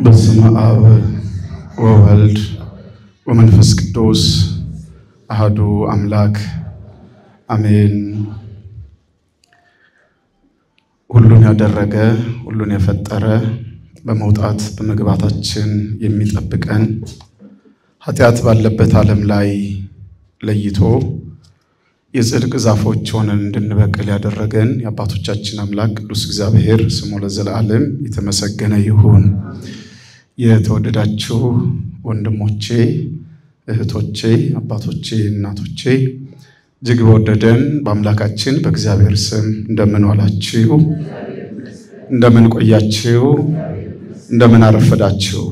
በስመ አብ ወወልድ ወመንፈስ ቅዱስ አሐዱ አምላክ አሜን። ሁሉን ያደረገ ሁሉን የፈጠረ በመውጣት በመግባታችን የሚጠብቀን ኃጢአት ባለበት ዓለም ላይ ለይቶ የጽድቅ ዛፎች ሆነን እንድንበቅል ያደረገን የአባቶቻችን አምላክ ቅዱስ እግዚአብሔር ስሙ ለዘላለም የተመሰገነ ይሁን። የተወደዳችሁ ወንድሞቼ እህቶቼ አባቶቼ እናቶቼ እጅግ በወደደን በአምላካችን በእግዚአብሔር ስም እንደምን ዋላችሁ እንደምን ቆያችሁ እንደምን አረፈዳችሁ።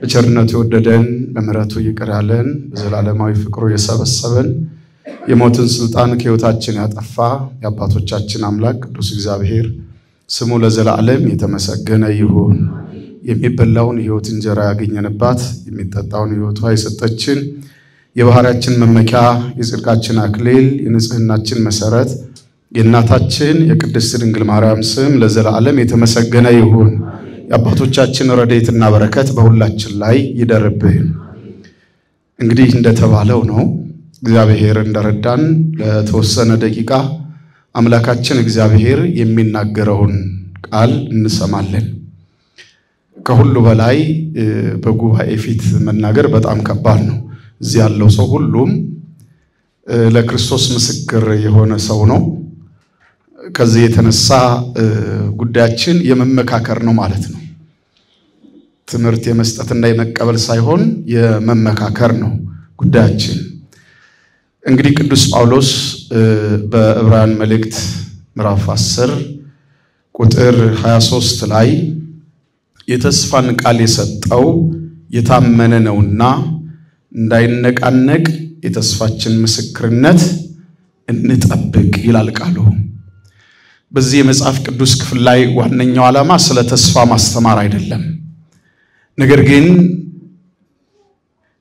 በቸርነቱ የወደደን በምሕረቱ ይቅር ያለን በዘላለማዊ ፍቅሩ የሰበሰበን የሞትን ስልጣን ከሕይወታችን ያጠፋ የአባቶቻችን አምላክ ቅዱስ እግዚአብሔር ስሙ ለዘላለም የተመሰገነ ይሁን። የሚበላውን የሕይወት እንጀራ ያገኘንባት የሚጠጣውን የሕይወት ውሃ የሰጠችን የባህሪያችን መመኪያ የጽድቃችን አክሊል የንጽህናችን መሰረት የእናታችን የቅድስት ድንግል ማርያም ስም ለዘላለም የተመሰገነ ይሁን። የአባቶቻችን ረድኤትና በረከት በሁላችን ላይ ይደርብን። እንግዲህ እንደተባለው ነው እግዚአብሔር እንደረዳን ለተወሰነ ደቂቃ አምላካችን እግዚአብሔር የሚናገረውን ቃል እንሰማለን። ከሁሉ በላይ በጉባኤ ፊት መናገር በጣም ከባድ ነው። እዚህ ያለው ሰው ሁሉም ለክርስቶስ ምስክር የሆነ ሰው ነው። ከዚህ የተነሳ ጉዳያችን የመመካከር ነው ማለት ነው። ትምህርት የመስጠትና የመቀበል ሳይሆን የመመካከር ነው ጉዳያችን። እንግዲህ ቅዱስ ጳውሎስ በዕብራውያን መልእክት ምዕራፍ 10 ቁጥር 23 ላይ የተስፋን ቃል የሰጠው የታመነ ነውና እንዳይነቃነቅ የተስፋችን ምስክርነት እንጠብቅ ይላል ቃሉ። በዚህ የመጽሐፍ ቅዱስ ክፍል ላይ ዋነኛው ዓላማ ስለ ተስፋ ማስተማር አይደለም። ነገር ግን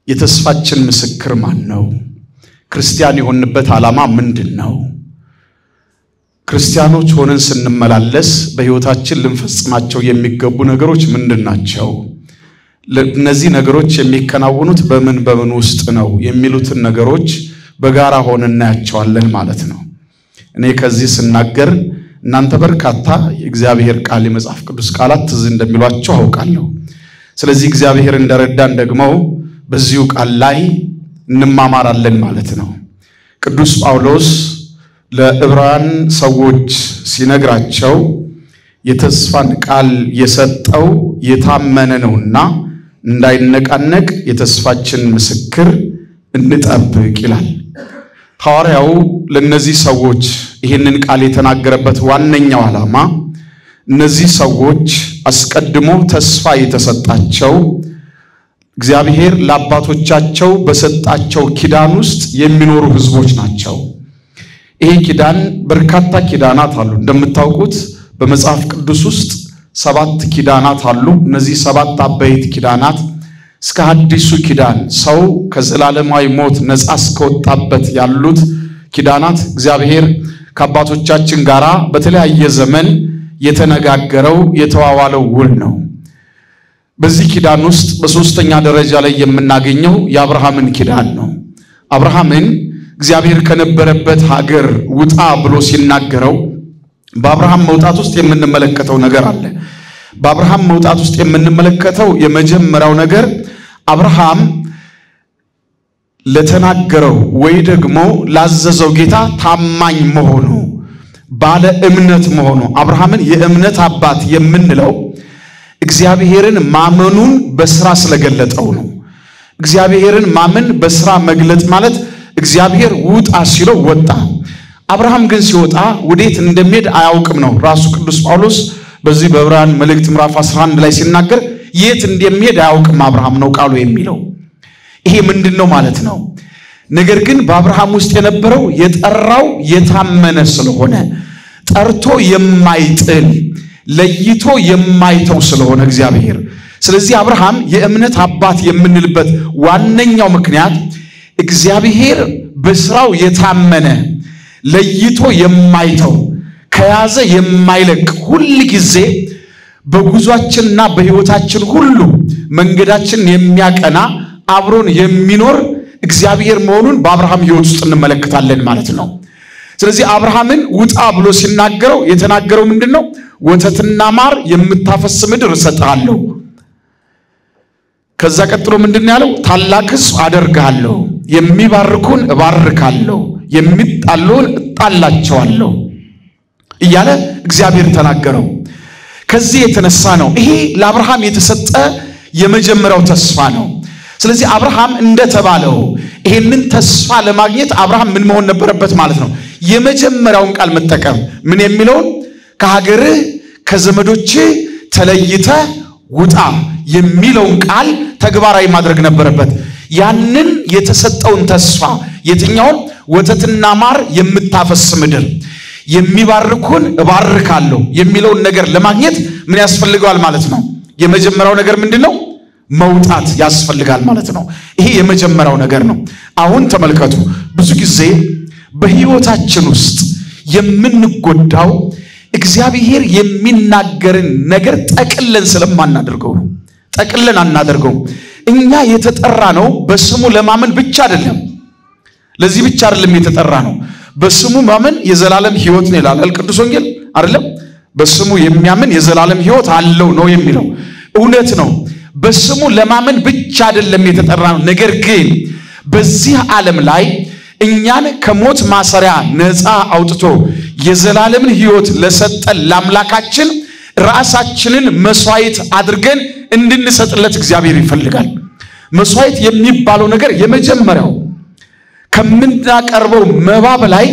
የተስፋችን ምስክር ማን ነው? ክርስቲያን የሆንበት ዓላማ ምንድነው? ክርስቲያኖች ሆነን ስንመላለስ በሕይወታችን ልንፈጽማቸው የሚገቡ ነገሮች ምንድናቸው? እነዚህ ነገሮች የሚከናወኑት በምን ውስጥ ነው የሚሉትን ነገሮች በጋራ ሆነን እናያቸዋለን ማለት ነው። እኔ ከዚህ ስናገር እናንተ በርካታ የእግዚአብሔር ቃል የመጽሐፍ ቅዱስ ቃላት ትዝ እንደሚሏችሁ አውቃለሁ። ስለዚህ እግዚአብሔር እንደረዳን ደግሞ በዚሁ ቃል ላይ እንማማራለን ማለት ነው። ቅዱስ ጳውሎስ ለዕብራውያን ሰዎች ሲነግራቸው የተስፋን ቃል የሰጠው የታመነ ነውና እንዳይነቃነቅ የተስፋችን ምስክር እንጠብቅ ይላል። ሐዋርያው ለነዚህ ሰዎች ይህንን ቃል የተናገረበት ዋነኛው ዓላማ እነዚህ ሰዎች አስቀድሞ ተስፋ የተሰጣቸው እግዚአብሔር ለአባቶቻቸው በሰጣቸው ኪዳን ውስጥ የሚኖሩ ሕዝቦች ናቸው። ይሄ ኪዳን በርካታ ኪዳናት አሉ። እንደምታውቁት በመጽሐፍ ቅዱስ ውስጥ 7 ኪዳናት አሉ። እነዚህ 7 አበይት ኪዳናት እስከ አዲሱ ኪዳን ሰው ከዘላለማዊ ሞት ነፃ እስከወጣበት ያሉት ኪዳናት እግዚአብሔር ከአባቶቻችን ጋራ በተለያየ ዘመን የተነጋገረው የተዋዋለው ውል ነው። በዚህ ኪዳን ውስጥ በሶስተኛ ደረጃ ላይ የምናገኘው የአብርሃምን ኪዳን ነው። አብርሃምን እግዚአብሔር ከነበረበት ሀገር ውጣ ብሎ ሲናገረው በአብርሃም መውጣት ውስጥ የምንመለከተው ነገር አለ። በአብርሃም መውጣት ውስጥ የምንመለከተው የመጀመሪያው ነገር አብርሃም ለተናገረው ወይ ደግሞ ላዘዘው ጌታ ታማኝ መሆኑ ባለ እምነት መሆኑ። አብርሃምን የእምነት አባት የምንለው እግዚአብሔርን ማመኑን በስራ ስለገለጠው ነው። እግዚአብሔርን ማመን በስራ መግለጥ ማለት እግዚአብሔር ውጣ ሲለው ወጣ። አብርሃም ግን ሲወጣ ወዴት እንደሚሄድ አያውቅም ነው። ራሱ ቅዱስ ጳውሎስ በዚህ በዕብራውያን መልእክት ምዕራፍ 11 ላይ ሲናገር የት እንደሚሄድ አያውቅም አብርሃም ነው ቃሉ የሚለው። ይሄ ምንድነው ማለት ነው? ነገር ግን በአብርሃም ውስጥ የነበረው የጠራው የታመነ ስለሆነ ጠርቶ የማይጥል ለይቶ የማይተው ስለሆነ እግዚአብሔር። ስለዚህ አብርሃም የእምነት አባት የምንልበት ዋነኛው ምክንያት እግዚአብሔር በስራው የታመነ ለይቶ የማይተው ከያዘ የማይለቅ ሁሉ ጊዜ በጉዟችንና በህይወታችን ሁሉ መንገዳችን የሚያቀና አብሮን የሚኖር እግዚአብሔር መሆኑን በአብርሃም ህይወት ውስጥ እንመለከታለን ማለት ነው። ስለዚህ አብርሃምን ውጣ ብሎ ሲናገረው የተናገረው ምንድነው? ወተትና ማር የምታፈስ ምድር እሰጥሃለሁ። ከዛ ቀጥሎ ምንድነው ያለው? ታላቅ ሕዝብ አደርጋለሁ፣ የሚባርኩን እባርካለሁ፣ የሚጣሉን እጣላቸዋለሁ እያለ እግዚአብሔር ተናገረው። ከዚህ የተነሳ ነው ይሄ ለአብርሃም የተሰጠ የመጀመሪያው ተስፋ ነው። ስለዚህ አብርሃም እንደተባለው ይሄንን ተስፋ ለማግኘት አብርሃም ምን መሆን ነበረበት ማለት ነው? የመጀመሪያውን ቃል መጠቀም። ምን የሚለውን? ከሀገርህ ከዘመዶችህ ተለይተህ ውጣ የሚለውን ቃል ተግባራዊ ማድረግ ነበረበት። ያንን የተሰጠውን ተስፋ የትኛውን? ወተትና ማር የምታፈስ ምድር፣ የሚባርኩን እባርካለሁ የሚለውን ነገር ለማግኘት ምን ያስፈልጋል ማለት ነው? የመጀመሪያው ነገር ምንድነው? መውጣት ያስፈልጋል ማለት ነው። ይሄ የመጀመሪያው ነገር ነው። አሁን ተመልከቱ፣ ብዙ ጊዜ በህይወታችን ውስጥ የምንጎዳው እግዚአብሔር የሚናገርን ነገር ጠቅለን ስለማናደርገው ነው። ጠቅለን አናደርገው። እኛ የተጠራ ነው በስሙ ለማመን ብቻ አይደለም። ለዚህ ብቻ አይደለም የተጠራ ነው። በስሙ ማመን የዘላለም ህይወት ነው ይላል ቅዱስ ወንጌል አይደለም? በስሙ የሚያምን የዘላለም ህይወት አለው ነው የሚለው። እውነት ነው። በስሙ ለማመን ብቻ አይደለም የተጠራ ነው። ነገር ግን በዚህ ዓለም ላይ እኛን ከሞት ማሰሪያ ነፃ አውጥቶ የዘላለምን ህይወት ለሰጠን ለአምላካችን ራሳችንን መስዋዕት አድርገን እንድንሰጥለት እግዚአብሔር ይፈልጋል። መስዋዕት የሚባለው ነገር የመጀመሪያው ከምናቀርበው መባ በላይ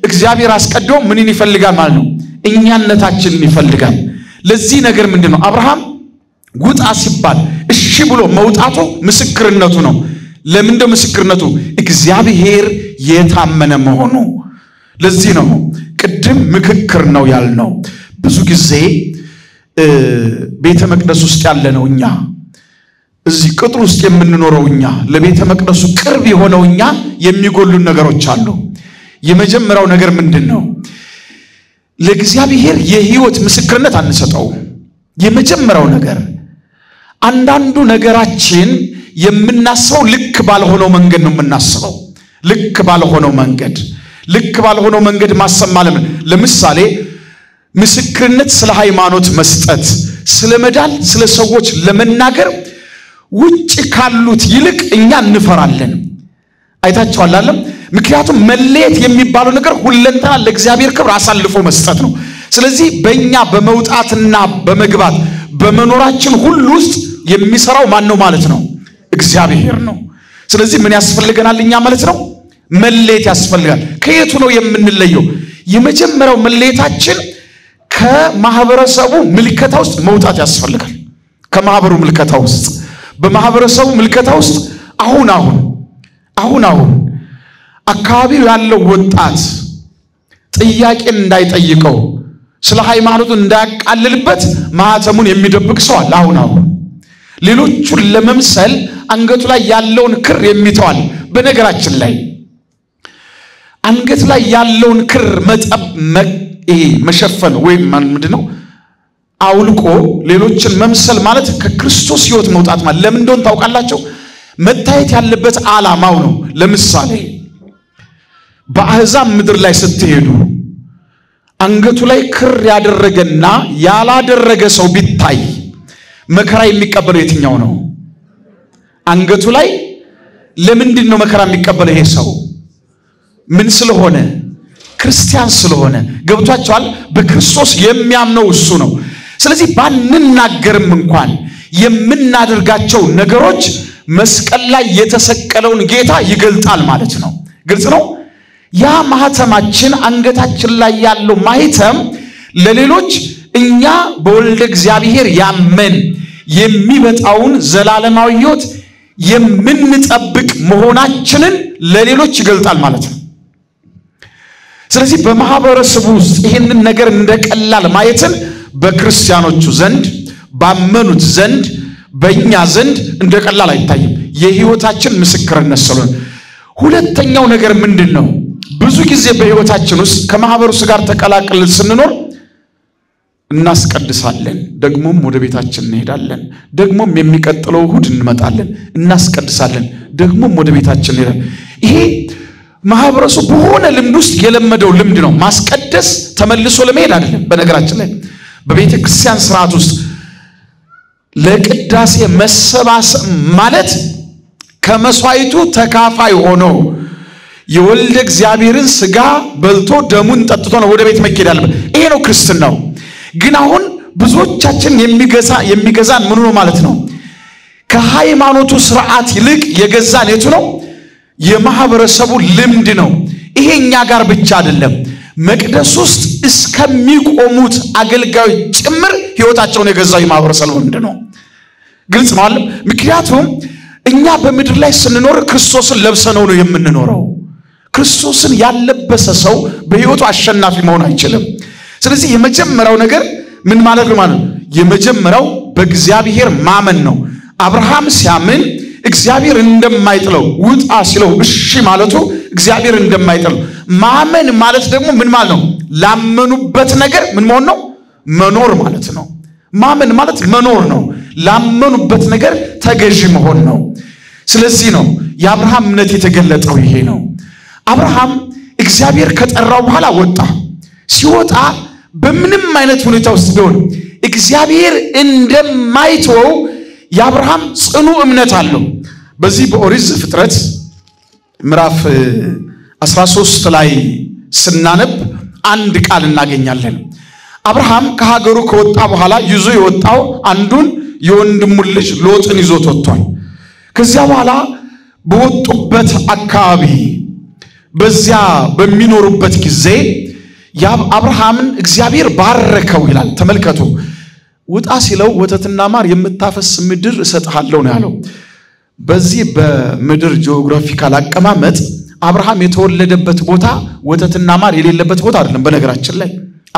እግዚአብሔር አስቀድሞ ምንን ይፈልጋል ማለት ነው? እኛነታችንን ይፈልጋል። ለዚህ ነገር ምንድነው አብርሃም ውጣ ሲባል እሺ ብሎ መውጣቱ ምስክርነቱ ነው። ለምንድነው ምስክርነቱ? እግዚአብሔር የታመነ መሆኑ። ለዚህ ነው ቅድም ምክክር ነው ያልነው። ብዙ ጊዜ ቤተ መቅደስ ውስጥ ያለነው እኛ፣ እዚህ ቅጥር ውስጥ የምንኖረው እኛ፣ ለቤተ መቅደሱ ቅርብ የሆነው እኛ የሚጎሉን ነገሮች አሉ። የመጀመሪያው ነገር ምንድነው? ለእግዚአብሔር የህይወት ምስክርነት አንሰጠው። የመጀመሪያው ነገር አንዳንዱ ነገራችን የምናስበው ልክ ባልሆነው መንገድ ነው የምናስበው። ልክ ባልሆነው መንገድ ማሰብ ማለት ለምሳሌ ምስክርነት ስለ ሃይማኖት መስጠት፣ ስለ መዳን፣ ስለ ሰዎች ለመናገር ውጭ ካሉት ይልቅ እኛ እንፈራለን። አይታችኋል አይደል? ምክንያቱም መለየት የሚባለው ነገር ሁለንተና ለእግዚአብሔር ክብር አሳልፎ መስጠት ነው። ስለዚህ በእኛ በመውጣትና በመግባት በመኖራችን ሁሉ ውስጥ የሚሰራው ማን ነው ማለት ነው? እግዚአብሔር ነው። ስለዚህ ምን ያስፈልገናል እኛ ማለት ነው? መለየት ያስፈልጋል። ከየቱ ነው የምንለየው? የመጀመሪያው መለየታችን ከማህበረሰቡ ምልከታ ውስጥ መውጣት ያስፈልጋል። ከማህበሩ ምልከታ ውስጥ፣ በማህበረሰቡ ምልከታ ውስጥ አሁን አካባቢው ያለው ወጣት ጥያቄን እንዳይጠይቀው፣ ስለ ሃይማኖቱ እንዳያቃልልበት ማህተሙን የሚደብቅ ሰው አለ። አሁን ሌሎቹን ለመምሰል አንገቱ ላይ ያለውን ክር የሚተዋል። በነገራችን ላይ አንገት ላይ ያለውን ክር መሸፈን ወይም ምንድነው አውልቆ ሌሎችን መምሰል ማለት ከክርስቶስ ህይወት መውጣት ማለት ለምን እንደሆነ ታውቃላችሁ? መታየት ያለበት ዓላማው ነው። ለምሳሌ በአሕዛብ ምድር ላይ ስትሄዱ አንገቱ ላይ ክር ያደረገና ያላደረገ ሰው ቢታይ መከራ የሚቀበለው የትኛው ነው? አንገቱ ላይ ለምንድን ነው መከራ የሚቀበለው ይሄ ሰው? ምን ስለሆነ? ክርስቲያን ስለሆነ። ገብቷቸዋል? በክርስቶስ የሚያምነው እሱ ነው። ስለዚህ ባንናገርም እንኳን የምናደርጋቸው ነገሮች መስቀል ላይ የተሰቀለውን ጌታ ይገልጣል ማለት ነው። ግልጽ ነው። ያ ማህተማችን አንገታችን ላይ ያለው ማህተም ለሌሎች እኛ በወልደ እግዚአብሔር ያመን የሚመጣውን ዘላለማዊ ሕይወት የምንጠብቅ መሆናችንን ለሌሎች ይገልጣል ማለት ነው። ስለዚህ በማህበረሰቡ ውስጥ ይሄንን ነገር እንደቀላል ማየትን በክርስቲያኖቹ ዘንድ፣ ባመኑት ዘንድ፣ በእኛ ዘንድ እንደቀላል አይታይም። የህይወታችን ምስክርነት ስለሆነ። ሁለተኛው ነገር ምንድነው? ብዙ ጊዜ በህይወታችን ውስጥ ከማህበረሰቡ ጋር ተቀላቅለን ስንኖር እናስቀድሳለን ደግሞም ወደ ቤታችን እንሄዳለን ደግሞም የሚቀጥለው እሁድ እንመጣለን እናስቀድሳለን ደግሞም ወደ ቤታችን እንሄዳለን ይሄ ማህበረሰቡ በሆነ ልምድ ውስጥ የለመደው ልምድ ነው ማስቀደስ ተመልሶ ለመሄድ አይደለም በነገራችን ላይ በቤተ ክርስቲያን ሥርዓት ውስጥ ለቅዳሴ መሰባሰብ ማለት ከመስዋዕቱ ተካፋይ ሆኖ የወልደ እግዚአብሔርን ሥጋ በልቶ ደሙን ጠጥቶ ነው ወደ ቤት መሄድ ያለበት ይሄ ነው ክርስትናው ግን አሁን ብዙዎቻችን የሚገዛን ምን ነው ማለት ነው ከሃይማኖቱ ሥርዓት ይልቅ የገዛን የቱ ነው የማህበረሰቡ ልምድ ነው ይሄኛ ጋር ብቻ አይደለም መቅደስ ውስጥ እስከሚቆሙት አገልጋዮች ጭምር ህይወታቸውን የገዛው የማህበረሰቡ ልምድ ነው ግልጽ ነው አይደል ምክንያቱም እኛ በምድር ላይ ስንኖር ክርስቶስን ለብሰነው ነው የምንኖረው ክርስቶስን ያለበሰ ሰው በህይወቱ አሸናፊ መሆን አይችልም ስለዚህ የመጀመሪያው ነገር ምን ማለት ነው ማለት የመጀመሪያው በእግዚአብሔር ማመን ነው አብርሃም ሲያምን እግዚአብሔር እንደማይጥለው ውጣ ሲለው እሺ ማለቱ እግዚአብሔር እንደማይጥለው ማመን ማለት ደግሞ ምን ማለት ነው ላመኑበት ነገር ምን መሆን ነው መኖር ማለት ነው ማመን ማለት መኖር ነው ላመኑበት ነገር ተገዢ መሆን ነው ስለዚህ ነው የአብርሃም እምነት የተገለጠው ይሄ ነው አብርሃም እግዚአብሔር ከጠራው በኋላ ወጣ ሲወጣ በምንም አይነት ሁኔታ ውስጥ ቢሆን እግዚአብሔር እንደማይተው የአብርሃም ጽኑ እምነት አለው በዚህ በኦሪት ዘፍጥረት ምዕራፍ 13 ላይ ስናነብ አንድ ቃል እናገኛለን አብርሃም ከሀገሩ ከወጣ በኋላ ይዞ የወጣው አንዱን የወንድሙን ልጅ ሎጥን ይዞት ወጥቷል ከዚያ በኋላ በወጡበት አካባቢ በዚያ በሚኖሩበት ጊዜ አብርሃምን እግዚአብሔር ባረከው ይላል ተመልከቱ ውጣ ሲለው ወተትና ማር የምታፈስ ምድር እሰጥሃለሁ ነው ያለው በዚህ በምድር ጂኦግራፊካል አቀማመጥ አብርሃም የተወለደበት ቦታ ወተትና ማር የሌለበት ቦታ አይደለም በነገራችን ላይ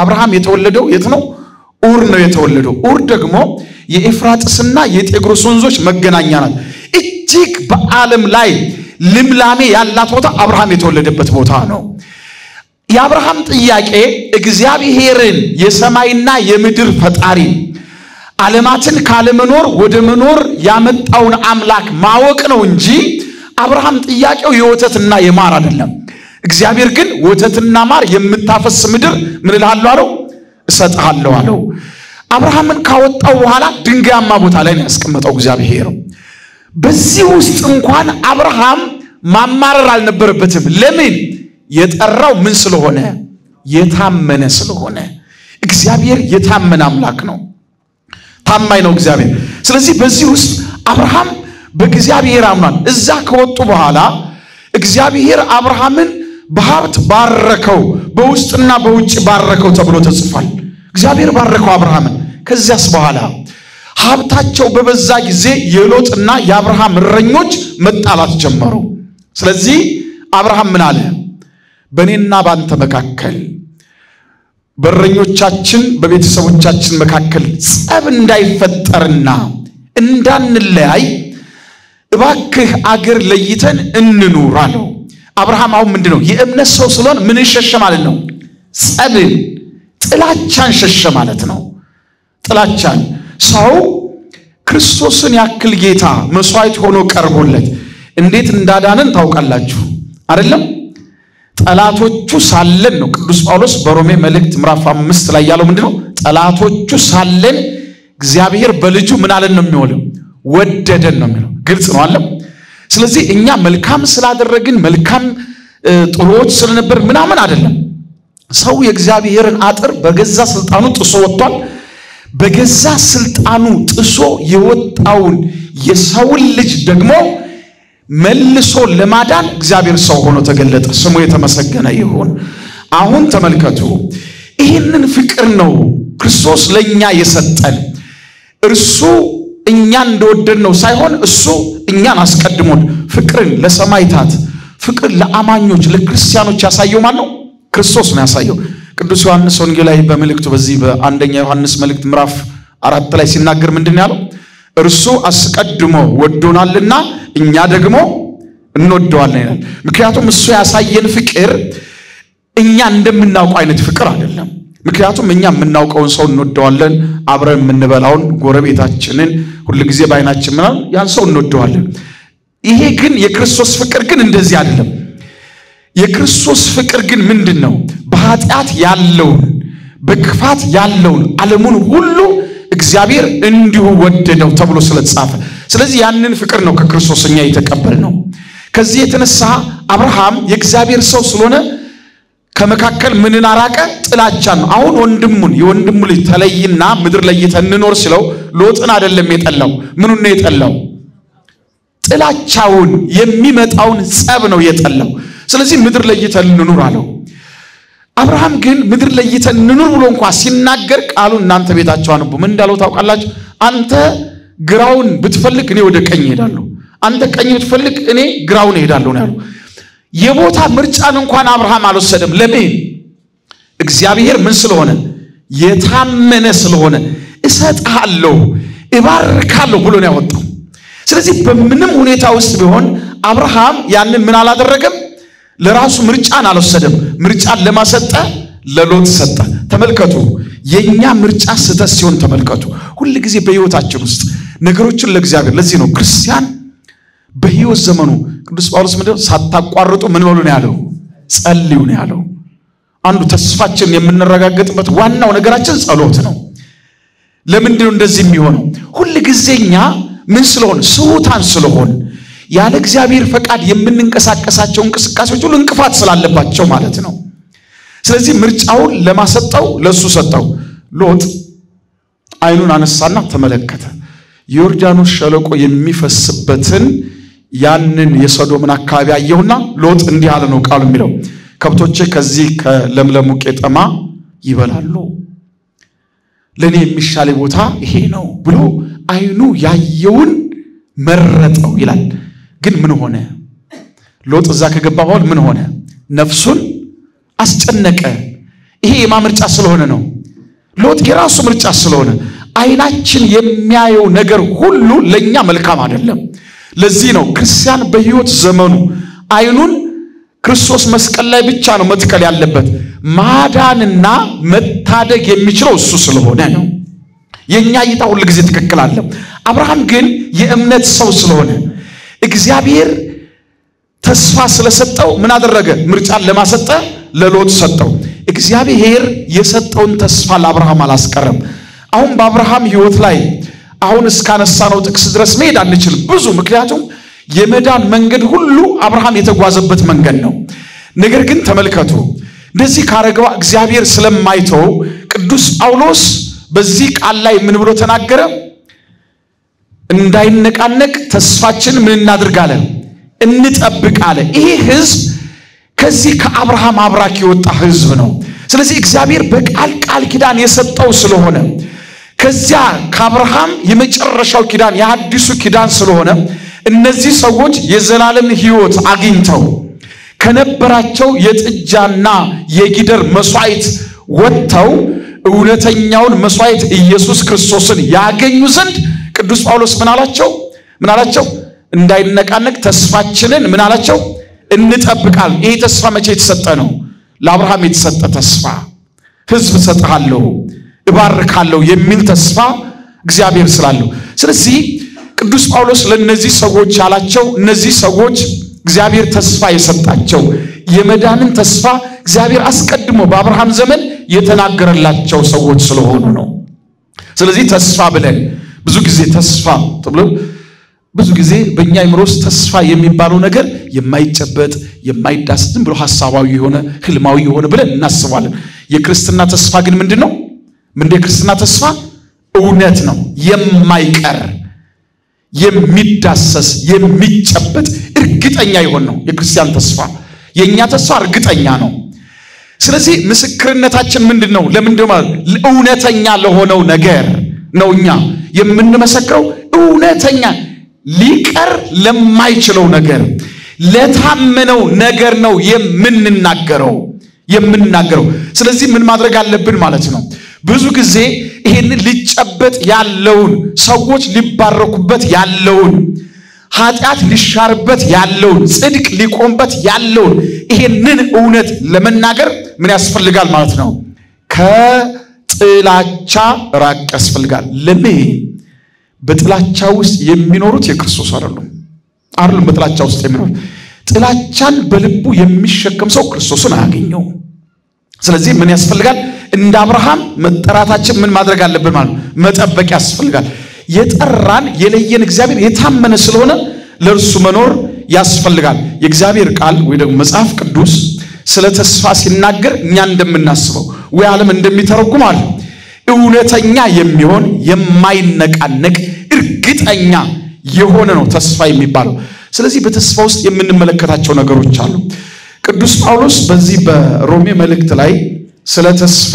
አብርሃም የተወለደው የት ነው ኡር ነው የተወለደው ኡር ደግሞ የኤፍራጥስና የጤግሮስ ወንዞች መገናኛ ናት እጅግ በዓለም ላይ ልምላሜ ያላት ቦታ አብርሃም የተወለደበት ቦታ ነው የአብርሃም ጥያቄ እግዚአብሔርን የሰማይና የምድር ፈጣሪ ዓለማትን ካለመኖር ወደ መኖር ያመጣውን አምላክ ማወቅ ነው እንጂ አብርሃም ጥያቄው የወተትና የማር አይደለም እግዚአብሔር ግን ወተትና ማር የምታፈስ ምድር ምን እልሃለሁ አለው እሰጥሃለሁ አለው አብርሃምን ካወጣው በኋላ ድንጋያማ ቦታ ላይ ነው ያስቀመጠው እግዚአብሔር በዚህ ውስጥ እንኳን አብርሃም ማማረር አልነበረበትም ለምን የጠራው ምን ስለሆነ የታመነ ስለሆነ እግዚአብሔር የታመነ አምላክ ነው ታማኝ ነው እግዚአብሔር ስለዚህ በዚህ ውስጥ አብርሃም በእግዚአብሔር አምኗል እዛ ከወጡ በኋላ እግዚአብሔር አብርሃምን በሀብት ባረከው በውስጥና በውጭ ባረከው ተብሎ ተጽፏል እግዚአብሔር ባረከው አብርሃምን ከዚያስ በኋላ ሀብታቸው በበዛ ጊዜ የሎጥና የአብርሃም እረኞች መጣላት ጀመሩ ስለዚህ አብርሃም ምን አለ በእኔና ባንተ መካከል በረኞቻችን በቤተሰቦቻችን መካከል ጸብ እንዳይፈጠርና እንዳንለያይ እባክህ አገር ለይተን እንኑር አለው አብርሃም አሁን ምንድነው የእምነት ሰው ስለሆነ ምን ሸሸ ማለት ነው ጸብን ጥላቻን ሸሸ ማለት ነው ጥላቻን ሰው ክርስቶስን ያክል ጌታ መስዋዕት ሆኖ ቀርቦለት እንዴት እንዳዳነን ታውቃላችሁ አይደለም ጠላቶቹ ሳለን ነው ቅዱስ ጳውሎስ በሮሜ መልእክት ምዕራፍ 5 ላይ ያለው ምንድነው ጠላቶቹ ሳለን እግዚአብሔር በልጁ ምን አለን ነው የሚወለው ወደደን ነው የሚለው ግልጽ ነው አለ ስለዚህ እኛ መልካም ስላደረግን መልካም ጥሩዎች ስለነበር ምናምን አይደለም ሰው የእግዚአብሔርን አጥር በገዛ ስልጣኑ ጥሶ ወጥቷል በገዛ ስልጣኑ ጥሶ የወጣውን የሰውን ልጅ ደግሞ መልሶ ለማዳን እግዚአብሔር ሰው ሆኖ ተገለጠ ስሙ የተመሰገነ ይሁን አሁን ተመልከቱ ይሄንን ፍቅር ነው ክርስቶስ ለኛ የሰጠን እርሱ እኛ እንደወደድነው ሳይሆን እሱ እኛን አስቀድሞን ፍቅርን ለሰማይታት ፍቅር ለአማኞች ለክርስቲያኖች ያሳየው ማለት ነው ክርስቶስ ነው ያሳየው ቅዱስ ዮሐንስ ወንጌላዊ በመልእክቱ በዚህ በአንደኛ ዮሐንስ መልእክት ምዕራፍ 4 ላይ ሲናገር ምንድነው ያለው እርሱ አስቀድሞ ወዶናልና እኛ ደግሞ እንወደዋለን ይላል ምክንያቱም እሱ ያሳየን ፍቅር እኛ እንደምናውቀው አይነት ፍቅር አይደለም ምክንያቱም እኛ የምናውቀውን ሰው እንወደዋለን አብረን የምንበላውን ጎረቤታችንን ሁሉ ጊዜ ባይናችን ምናል ያን ሰው እንወደዋለን ይሄ ግን የክርስቶስ ፍቅር ግን እንደዚህ አይደለም የክርስቶስ ፍቅር ግን ምንድነው በኃጢአት ያለውን በክፋት ያለውን ዓለሙን ሁሉ እግዚአብሔር እንዲሁ ወደደው ተብሎ ስለተጻፈ ስለዚህ ያንን ፍቅር ነው ከክርስቶስኛ የተቀበልነው ከዚህ የተነሳ አብርሃም የእግዚአብሔር ሰው ስለሆነ ከመካከል ምንን አራቀ ጥላቻን አሁን የወንድሙ ልጅ ተለይና ምድር ላይ የተንኖር ሲለው ሎጥን አይደለም የጠላው ምኑን ነው የጠላው ጥላቻውን የሚመጣውን ጸብ ነው የጠላው ስለዚህ ምድር ላይ የተንኖር አለው አብርሃም ግን ምድር ላይ የተንኖር ብሎ እንኳን ሲናገር ቃሉ እናንተ ቤታቸው አንቡ ምን እንዳለው ታውቃላችሁ አንተ ግራውን ብትፈልግ እኔ ወደ ቀኝ ሄዳለሁ አንተ ቀኝ ብትፈልግ እኔ ግራውን ሄዳለሁ ነው ያለው የቦታ ምርጫን እንኳን አብርሃም አልወሰደም ለምን እግዚአብሔር ምን ስለሆነ የታመነ ስለሆነ እሰጣለሁ እባርካለሁ ብሎ ነው ያወጣው ስለዚህ በምንም ሁኔታ ውስጥ ቢሆን አብርሃም ያንን ምን አላደረገም ለራሱ ምርጫን አልወሰደም ምርጫን ለማሰጠ ለሎጥ ሰጠ ተመልከቱ የኛ ምርጫ ስተስ ሲሆን ተመልከቱ ሁሉ ጊዜ በህይወታችን ውስጥ ነገሮችን ለእግዚአብሔር ለዚህ ነው ክርስቲያን በህይወት ዘመኑ ቅዱስ ጳውሎስ ምንድነው ሳታቋርጡ ምን በሉ ነው ያለው ጸልዩ ነው ያለው አንዱ ተስፋችን የምንረጋገጥበት ዋናው ነገራችን ጸሎት ነው ለምንድነው እንደዚህ የሚሆነው ሁሉ ጊዜኛ ምን ስለሆነ ስውታን ስለሆነ ያለ እግዚአብሔር ፈቃድ የምንንቀሳቀሳቸው እንቅስቃሴዎች ሁሉ እንቅፋት ስላለባቸው ማለት ነው ስለዚህ ምርጫውን ለማሰጠው ለሱ ሰጠው ሎጥ አይኑን አነሳና ተመለከተ ዮርዳኖስ ሸለቆ የሚፈስበትን ያንን የሶዶምን አካባቢ አየውና ሎጥ እንዲህ አለ ነው ቃሉ የሚለው ከብቶቼ ከዚህ ከለምለሙ ቄጠማ ይበላሉ ለኔ የሚሻለ ቦታ ይሄ ነው ብሎ አይኑ ያየውን መረጠው ይላል ግን ምን ሆነ ሎጥ እዛ ከገባ በኋላ ምን ሆነ ነፍሱን አስጨነቀ ይሄ የማምርጫ ስለሆነ ነው ሎጥ የራሱ ምርጫ ስለሆነ አይናችን የሚያየው ነገር ሁሉ ለኛ መልካም አይደለም ለዚህ ነው ክርስቲያን በህይወት ዘመኑ አይኑን ክርስቶስ መስቀል ላይ ብቻ ነው መትከል ያለበት ማዳንና መታደግ የሚችለው እሱ ስለሆነ ነው የኛ እይታ ሁሉ ጊዜ ትክክል አይደለም አብርሃም ግን የእምነት ሰው ስለሆነ እግዚአብሔር ተስፋ ስለሰጠው ምን አደረገ ምርጫን ለማሰጠ ለሎጥ ሰጠው እግዚአብሔር የሰጠውን ተስፋ ለአብርሃም አላስቀረም አሁን በአብርሃም ህይወት ላይ አሁን እስካነሳነው ጥቅስ ድረስ መሄድ አንችልም ብዙ ምክንያቱም የመዳን መንገድ ሁሉ አብርሃም የተጓዘበት መንገድ ነው ነገር ግን ተመልከቱ እንደዚህ ካረገው እግዚአብሔር ስለማይተው ቅዱስ ጳውሎስ በዚህ ቃል ላይ ምን ብሎ ተናገረ እንዳይነቃነቅ ተስፋችን ምን እናድርጋለን እንጠብቃለን ይሄ ህዝብ ከዚህ ከአብርሃም አብራክ የወጣ ህዝብ ነው ስለዚህ እግዚአብሔር በቃል ኪዳን የሰጠው ስለሆነ ከዚያ ከአብርሃም የመጨረሻው ኪዳን የሐዲሱ ኪዳን ስለሆነ እነዚህ ሰዎች የዘላለም ህይወት አግኝተው ከነበራቸው የጥጃና የጊደር መስዋዕት ወጥተው እውነተኛውን መስዋዕት ኢየሱስ ክርስቶስን ያገኙ ዘንድ ቅዱስ ጳውሎስ ምን አላቸው እንዳይነቃነቅ ተስፋችንን ምን አላቸው እንጠብቃለን ይሄ ተስፋ መቼ የተሰጠ ነው ለአብርሃም የተሰጠ ተስፋ ህዝብ ሰጣለው እባርካለሁ የሚል ተስፋ እግዚአብሔር ስላለው ስለዚህ ቅዱስ ጳውሎስ ለነዚህ ሰዎች ያላቸው እነዚህ ሰዎች እግዚአብሔር ተስፋ የሰጣቸው የመዳንን ተስፋ እግዚአብሔር አስቀድሞ በአብርሃም ዘመን የተናገረላቸው ሰዎች ስለሆኑ ነው ስለዚህ ተስፋ ብለን ብዙ ጊዜ ተስፋ ተብሎ ብዙ ጊዜ በእኛ አይምሮስ ተስፋ የሚባለው ነገር የማይጨበጥ የማይዳስስ ብሎ ሐሳባዊ የሆነ ህልማዊ የሆነ ብለን እናስባለን የክርስትና ተስፋ ግን ምንድነው የክርስትና ተስፋ እውነት ነው የማይቀር የሚዳሰስ የሚጨበጥ እርግጠኛ የሆነ ነው የክርስቲያን ተስፋ የኛ ተስፋ እርግጠኛ ነው ስለዚህ ምስክርነታችን ምንድነው ለምንድነው እውነተኛ ለሆነው ነገር ነውኛ የምንመሰክረው እውነተኛ ሊቀር ለማይችለው ነገር ለታመነው ነገር ነው የምንናገረው ስለዚህ ምን ማድረግ አለብን ማለት ነው ብዙ ጊዜ ይሄን ሊጨበጥ ያለውን ሰዎች ሊባረኩበት ያለውን ኃጢአት ሊሻርበት ያለውን ጽድቅ ሊቆምበት ያለውን ይሄንን እውነት ለመናገር ምን ያስፈልጋል ማለት ነው ከጥላቻ ራቅ ያስፈልጋል። ለምን? በጥላቻ ውስጥ የሚኖሩት የክርስቶስ አይደሉም። በጥላቻ ውስጥ የሚኖሩት ጥላቻን በልቡ የሚሸከም ሰው ክርስቶስን አያገኘው። ስለዚህ ምን ያስፈልጋል? እንደ አብርሃም መጠራታችን ምን ማድረግ አለብን ማለት መጠበቅ ያስፈልጋል። የጠራን የለየን እግዚአብሔር የታመነ ስለሆነ ለእርሱ መኖር ያስፈልጋል። የእግዚአብሔር ቃል ወይ ደግሞ መጽሐፍ ቅዱስ ስለ ተስፋ ሲናገር እኛ እንደምናስበው ወይ ዓለም እንደሚተረጉም አለ እውነተኛ የሚሆን የማይነቃነቅ እርግጠኛ የሆነ ነው ተስፋ የሚባለው። ስለዚህ በተስፋ ውስጥ የምንመለከታቸው ነገሮች አሉ። ቅዱስ ጳውሎስ በዚህ በሮሜ መልእክት ላይ ስለ ተስፋ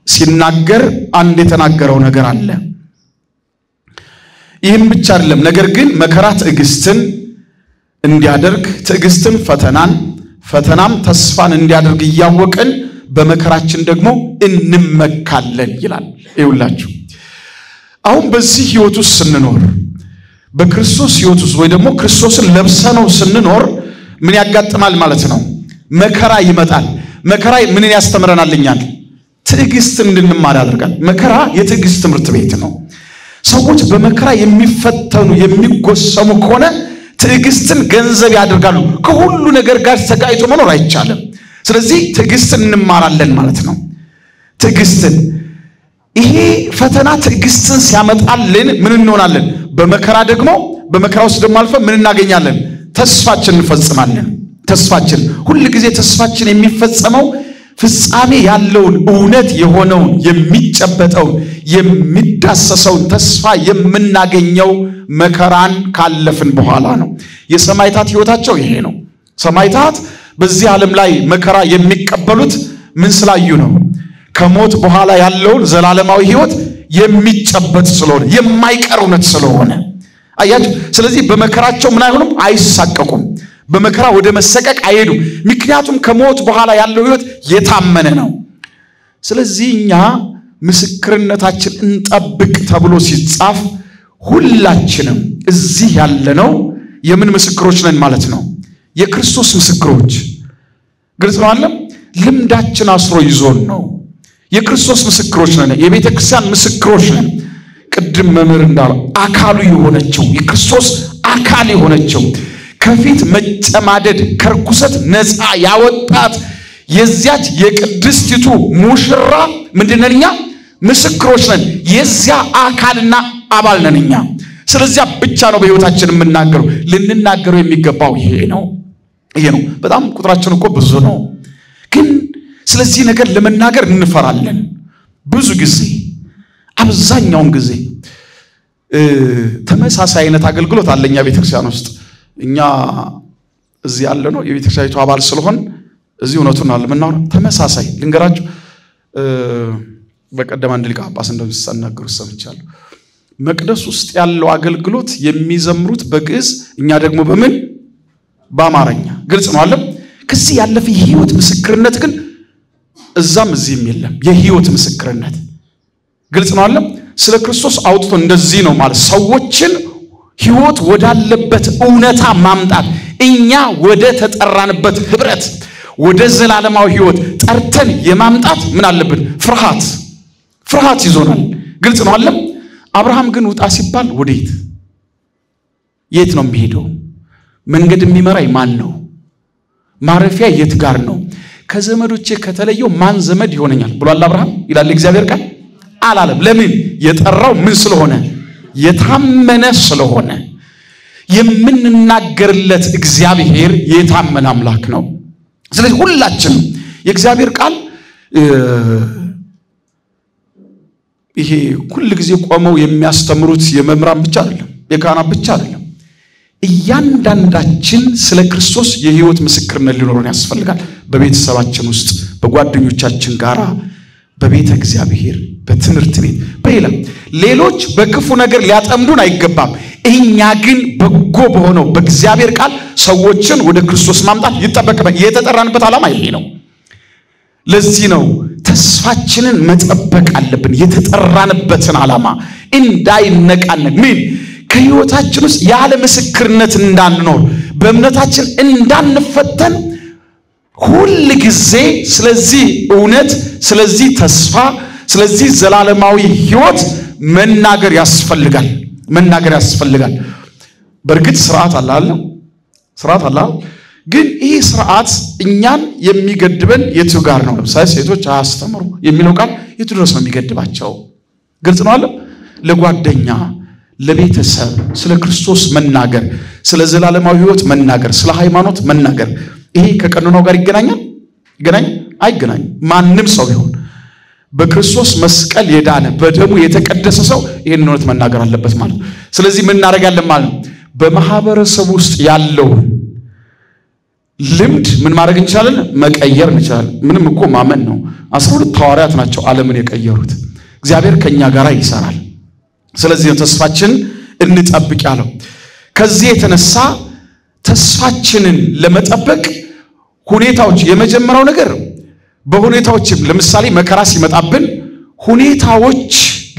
ሲናገር አንድ የተናገረው ነገር አለ። ይህም ብቻ አይደለም፣ ነገር ግን መከራ ትዕግስትን እንዲያደርግ፣ ትዕግስትን ፈተናን፣ ፈተናም ተስፋን እንዲያደርግ እያወቅን በመከራችን ደግሞ እንመካለን ይላል። ይውላችሁ አሁን በዚህ ህይወት ውስጥ ስንኖር በክርስቶስ ህይወት ውስጥ ወይ ደግሞ ክርስቶስን ለብሰነው ስንኖር ምን ያጋጥማል ማለት ነው? መከራ ይመጣል። መከራ ምንን ያስተምረናልኛል? ትዕግስት እንድንማር ያደርጋል። መከራ የትዕግስት ትምህርት ቤት ነው። ሰዎች በመከራ የሚፈተኑ የሚጎሰሙ ከሆነ ትዕግስትን ገንዘብ ያደርጋሉ። ከሁሉ ነገር ጋር ተጋጭቶ መኖር አይቻልም። ስለዚህ ትዕግስትን እንማራለን ማለት ነው። ትዕግስትን ይሄ ፈተና ትዕግስትን ሲያመጣልን ምን እንሆናለን? በመከራ ደግሞ በመከራ ውስጥ ደግሞ አልፈን ምን እናገኛለን? ተስፋችን እንፈጽማለን። ተስፋችን ሁሉ ጊዜ ተስፋችን የሚፈጸመው ፍጻሜ ያለውን እውነት የሆነውን የሚጨበጠውን የሚዳሰሰውን ተስፋ የምናገኘው መከራን ካለፍን በኋላ ነው። የሰማዕታት ህይወታቸው ይሄ ነው። ሰማዕታት በዚህ ዓለም ላይ መከራ የሚቀበሉት ምን ስላዩ ነው? ከሞት በኋላ ያለውን ዘላለማዊ ህይወት የሚጨበጥ ስለሆነ የማይቀር እውነት ስለሆነ አያችሁ። ስለዚህ በመከራቸው ምን አይሆኑም? አይሳቀቁም። በመከራ ወደ መሰቀቅ አይሄዱም። ምክንያቱም ከሞት በኋላ ያለው ህይወት የታመነ ነው። ስለዚህ እኛ ምስክርነታችን እንጠብቅ ተብሎ ሲጻፍ ሁላችንም እዚህ ያለነው የምን ምስክሮች ነን ማለት ነው? የክርስቶስ ምስክሮች። ግልጽ ነው አይደል? ልምዳችን አስሮ ይዞን ነው። የክርስቶስ ምስክሮች ነን። የቤተ ክርስቲያን ምስክሮች ነን። ቅድም መምህር እንዳለው አካሉ የሆነችው የክርስቶስ አካል የሆነችው ከፊት መጨማደድ ከርኩሰት ነፃ ያወጣት የዚያች የቅድስቲቱ ሙሽራ ምንድነን? እኛ ምስክሮች ነን። የዚያ አካልና አባል ነን እኛ። ስለዚህ ብቻ ነው በህይወታችን የምናገረው። ልንናገረው የሚገባው ይሄ ነው። በጣም ቁጥራችን እኮ ብዙ ነው፣ ግን ስለዚህ ነገር ለመናገር እንፈራለን። ብዙ ጊዜ አብዛኛውን ጊዜ ተመሳሳይ አይነት አገልግሎት አለኛ ቤተክርስቲያን ውስጥ። እኛ እዚህ ያለ ነው የቤተክርስቲያኒቱ አባል ስለሆን እዚህ እውነቱን አለ ምናወራ ተመሳሳይ ልንገራችሁ። በቀደም አንድ ሊቀ ጳጳስ እንደሚሰናገሩ ሰምቻለሁ። መቅደስ ውስጥ ያለው አገልግሎት የሚዘምሩት በግዕዝ፣ እኛ ደግሞ በምን በአማርኛ። ግልጽ ነው አለ። ከዚህ ያለፈ የህይወት ምስክርነት ግን እዛም እዚህም የለም። የህይወት ምስክርነት ግልጽ ነው አለ። ስለ ክርስቶስ አውጥቶ እንደዚህ ነው ማለት ሰዎችን ህይወት ወዳለበት እውነታ ማምጣት፣ እኛ ወደ ተጠራንበት ህብረት ወደ ዘላለማዊ ህይወት ጠርተን የማምጣት ምን አለብን? ፍርሃት ይዞናል። ግልጽ ነው አለ። አብርሃም ግን ውጣ ሲባል ወዴት የት ነው የሚሄደው? መንገድ የሚመራኝ ማን ነው? ማረፊያ የት ጋር ነው? ከዘመዶቼ ከተለየው ማን ዘመድ ይሆነኛል ብሏል አብርሃም ይላል እግዚአብሔር ቃል አላለም። ለምን? የጠራው ምን ስለሆነ? የታመነ ስለሆነ። የምንናገርለት እግዚአብሔር የታመነ አምላክ ነው። ስለዚህ ሁላችንም የእግዚአብሔር ቃል ይሄ ሁሉ ጊዜ ቆመው የሚያስተምሩት የመምህራን ብቻ አይደለም፣ የካህናት ብቻ አይደለም። እያንዳንዳችን ስለ ክርስቶስ የህይወት ምስክርነት ሊኖረን ያስፈልጋል። በቤተሰባችን ውስጥ፣ በጓደኞቻችን ጋራ፣ በቤተ እግዚአብሔር፣ በትምህርት ቤት፣ ሌሎች በክፉ ነገር ሊያጠምዱን አይገባም። እኛ ግን በጎ በሆነው በእግዚአብሔር ቃል ሰዎችን ወደ ክርስቶስ ማምጣት ይጠበቅብናል። የተጠራንበት ዓላማ ይሄ ነው። ለዚህ ነው ተስፋችንን መጠበቅ አለብን። የተጠራንበትን ዓላማ እንዳይነቃነቅ ምን ከህይወታችን ውስጥ ያለ ምስክርነት እንዳንኖር፣ በእምነታችን እንዳንፈተን ሁሉ ጊዜ ስለዚህ እውነት ስለዚህ ተስፋ ስለዚህ ዘላለማዊ ሕይወት መናገር ያስፈልጋል በርግጥ ስርዓት አለ ግን ይህ ስርዓት እኛን የሚገድበን የቱ ጋር ነው ለምሳሌ ሴቶች አያስተምሩ የሚለው ቃል የቱ ድረስ ነው የሚገድባቸው ግልጽ ነው አለ ለጓደኛ ለቤተሰብ ስለ ክርስቶስ መናገር ስለ ዘላለማዊ ሕይወት መናገር ስለ ሃይማኖት መናገር ይሄ ከቀኖናው ጋር ይገናኝ አይገናኝ ማንንም ሰው ቢሆን በክርስቶስ መስቀል የዳነ በደሙ የተቀደሰ ሰው ይሄን እውነት መናገር አለበት ማለት ስለዚህ ምን እናደርጋለን ማለት በማህበረሰብ ውስጥ ያለው ልምድ ምን ማድረግ እንችላለን መቀየር እንችላለን ምንም እኮ ማመን ነው 12 ሐዋርያት ናቸው ዓለምን የቀየሩት እግዚአብሔር ከኛ ጋር ይሰራል ስለዚህ ተስፋችን እንጠብቅ ያለው ከዚህ የተነሳ ተስፋችንን ለመጠበቅ ሁኔታዎች የመጀመሪያው ነገር በሁኔታዎችም ለምሳሌ መከራ ሲመጣብን ሁኔታዎች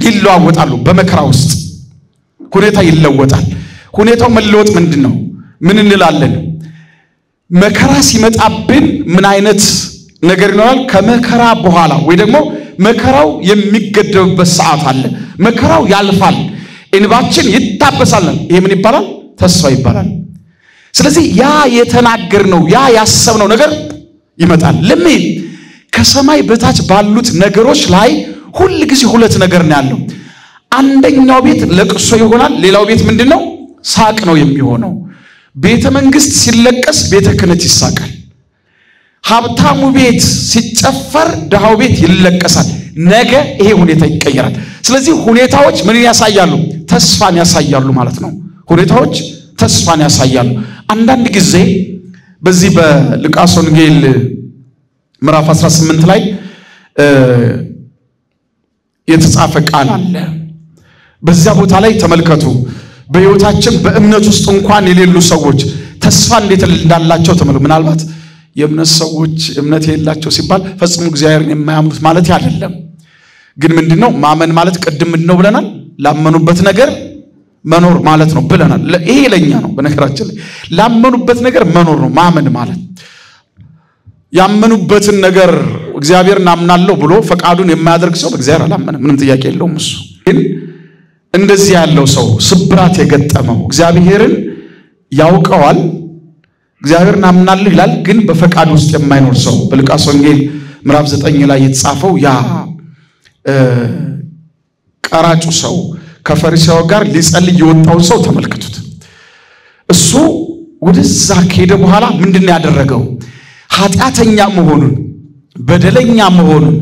ይለዋወጣሉ በመከራ ውስጥ ሁኔታ ይለወጣል ሁኔታው መለወጥ ምንድነው ምን እንላለን መከራ ሲመጣብን ምን አይነት ነገር ይኖራል ከመከራ በኋላ ወይ ደግሞ መከራው የሚገደብበት ሰዓት አለ መከራው ያልፋል እንባችን ይታበሳል ይሄ ምን ይባላል ተስፋ ይባላል ስለዚህ ያ የተናገርነው ያ ያሰብነው ነገር ይመጣል ለምን ከሰማይ በታች ባሉት ነገሮች ላይ ሁሉ ጊዜ ሁለት ነገር ነው ያለው አንደኛው ቤት ለቅሶ ይሆናል ሌላው ቤት ምንድነው ሳቅ ነው የሚሆነው ቤተ መንግስት ሲለቀስ ቤተ ክህነት ይሳቃል ሀብታሙ ቤት ሲጨፈር ደሃው ቤት ይለቀሳል ነገ ይሄ ሁኔታ ይቀየራል ስለዚህ ሁኔታዎች ምን ያሳያሉ ተስፋን ያሳያሉ ማለት ነው ሁኔታዎች ተስፋን ያሳያሉ አንዳንድ ጊዜ በዚህ በሉቃስ ወንጌል ምዕራፍ 18 ላይ የተጻፈ ቃል አለ በዚያ ቦታ ላይ ተመልከቱ በሕይወታችን በእምነት ውስጥ እንኳን የሌሉ ሰዎች ተስፋ እንዴት እንዳላቸው ተመልከቱ ምናልባት የእምነት ሰዎች እምነት የሌላቸው ሲባል ፈጽሞ እግዚአብሔርን የማያምኑት ማለት አይደለም ግን ምንድነው ማመን ማለት ቅድም ምንድነው ብለናል ላመኑበት ነገር መኖር ማለት ነው ብለናል ይሄ ለኛ ነው በነገራችን ላይ ላመኑበት ነገር መኖር ነው ማመን ማለት ያመኑበትን ነገር እግዚአብሔርን አምናለሁ ብሎ ፈቃዱን የማያደርግ ሰው በእግዚአብሔር አላመነ ምንም ጥያቄ የለውም እሱ ግን እንደዚህ ያለው ሰው ስብራት የገጠመው እግዚአብሔርን ያውቀዋል እግዚአብሔርን አምናለሁ ይላል ግን በፈቃድ ውስጥ የማይኖር ሰው በሉቃስ ወንጌል ምዕራፍ 9 ላይ የተጻፈው ያ ቀራጩ ሰው ከፈሪሳው ጋር ሊጸልይ የወጣው ሰው ተመልከቱት እሱ ወደዛ ከሄደ በኋላ ምንድነው ያደረገው ኃጢአተኛ መሆኑን በደለኛ መሆኑን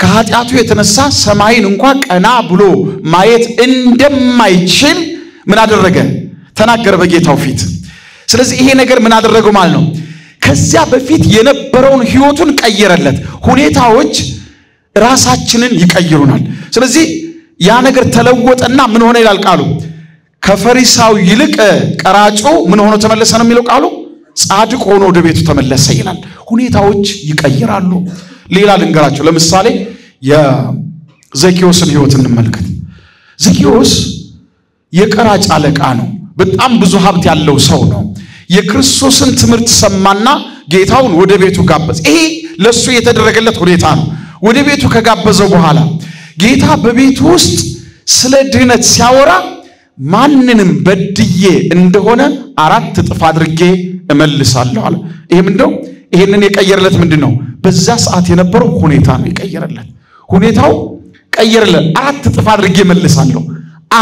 ከኃጢአቱ የተነሳ ሰማይን እንኳን ቀና ብሎ ማየት እንደማይችል ምን አደረገ ተናገረ በጌታው ፊት ስለዚህ ይሄ ነገር ምን አደረገው ማለት ነው ከዚያ በፊት የነበረውን ህይወቱን ቀየረለት ሁኔታዎች ራሳችንን ይቀይሩናል ስለዚህ ያ ነገር ተለወጠና ምን ሆነ ይላል ቃሉ ከፈሪሳው ይልቅ ቀራጩ ምን ሆኖ ተመለሰ ነው የሚለው ቃሉ ጻድቅ ሆኖ ወደ ቤቱ ተመለሰ ይላል ሁኔታዎች ይቀየራሉ ሌላ ልንገራችሁ ለምሳሌ የዘኪዮስን ህይወት እንመልከት ዘኪዮስ የቀራጭ አለቃ ነው በጣም ብዙ ሀብት ያለው ሰው ነው የክርስቶስን ትምህርት ሰማና ጌታውን ወደ ቤቱ ጋበዘ ይሄ ለሱ የተደረገለት ሁኔታ ነው ወደ ቤቱ ከጋበዘው በኋላ ጌታ በቤቱ ውስጥ ስለ ድህነት ሲያወራ ማንንም በድዬ እንደሆነ 4 እጥፍ አድርጌ እመልሳለሁ አለ ይሄ ምንድነው ይሄንን የቀየረለት ምንድነው በዛ ሰዓት የነበረው ሁኔታ ነው የቀየረለት ሁኔታው ቀየረለት 4 እጥፍ አድርጌ እመልሳለሁ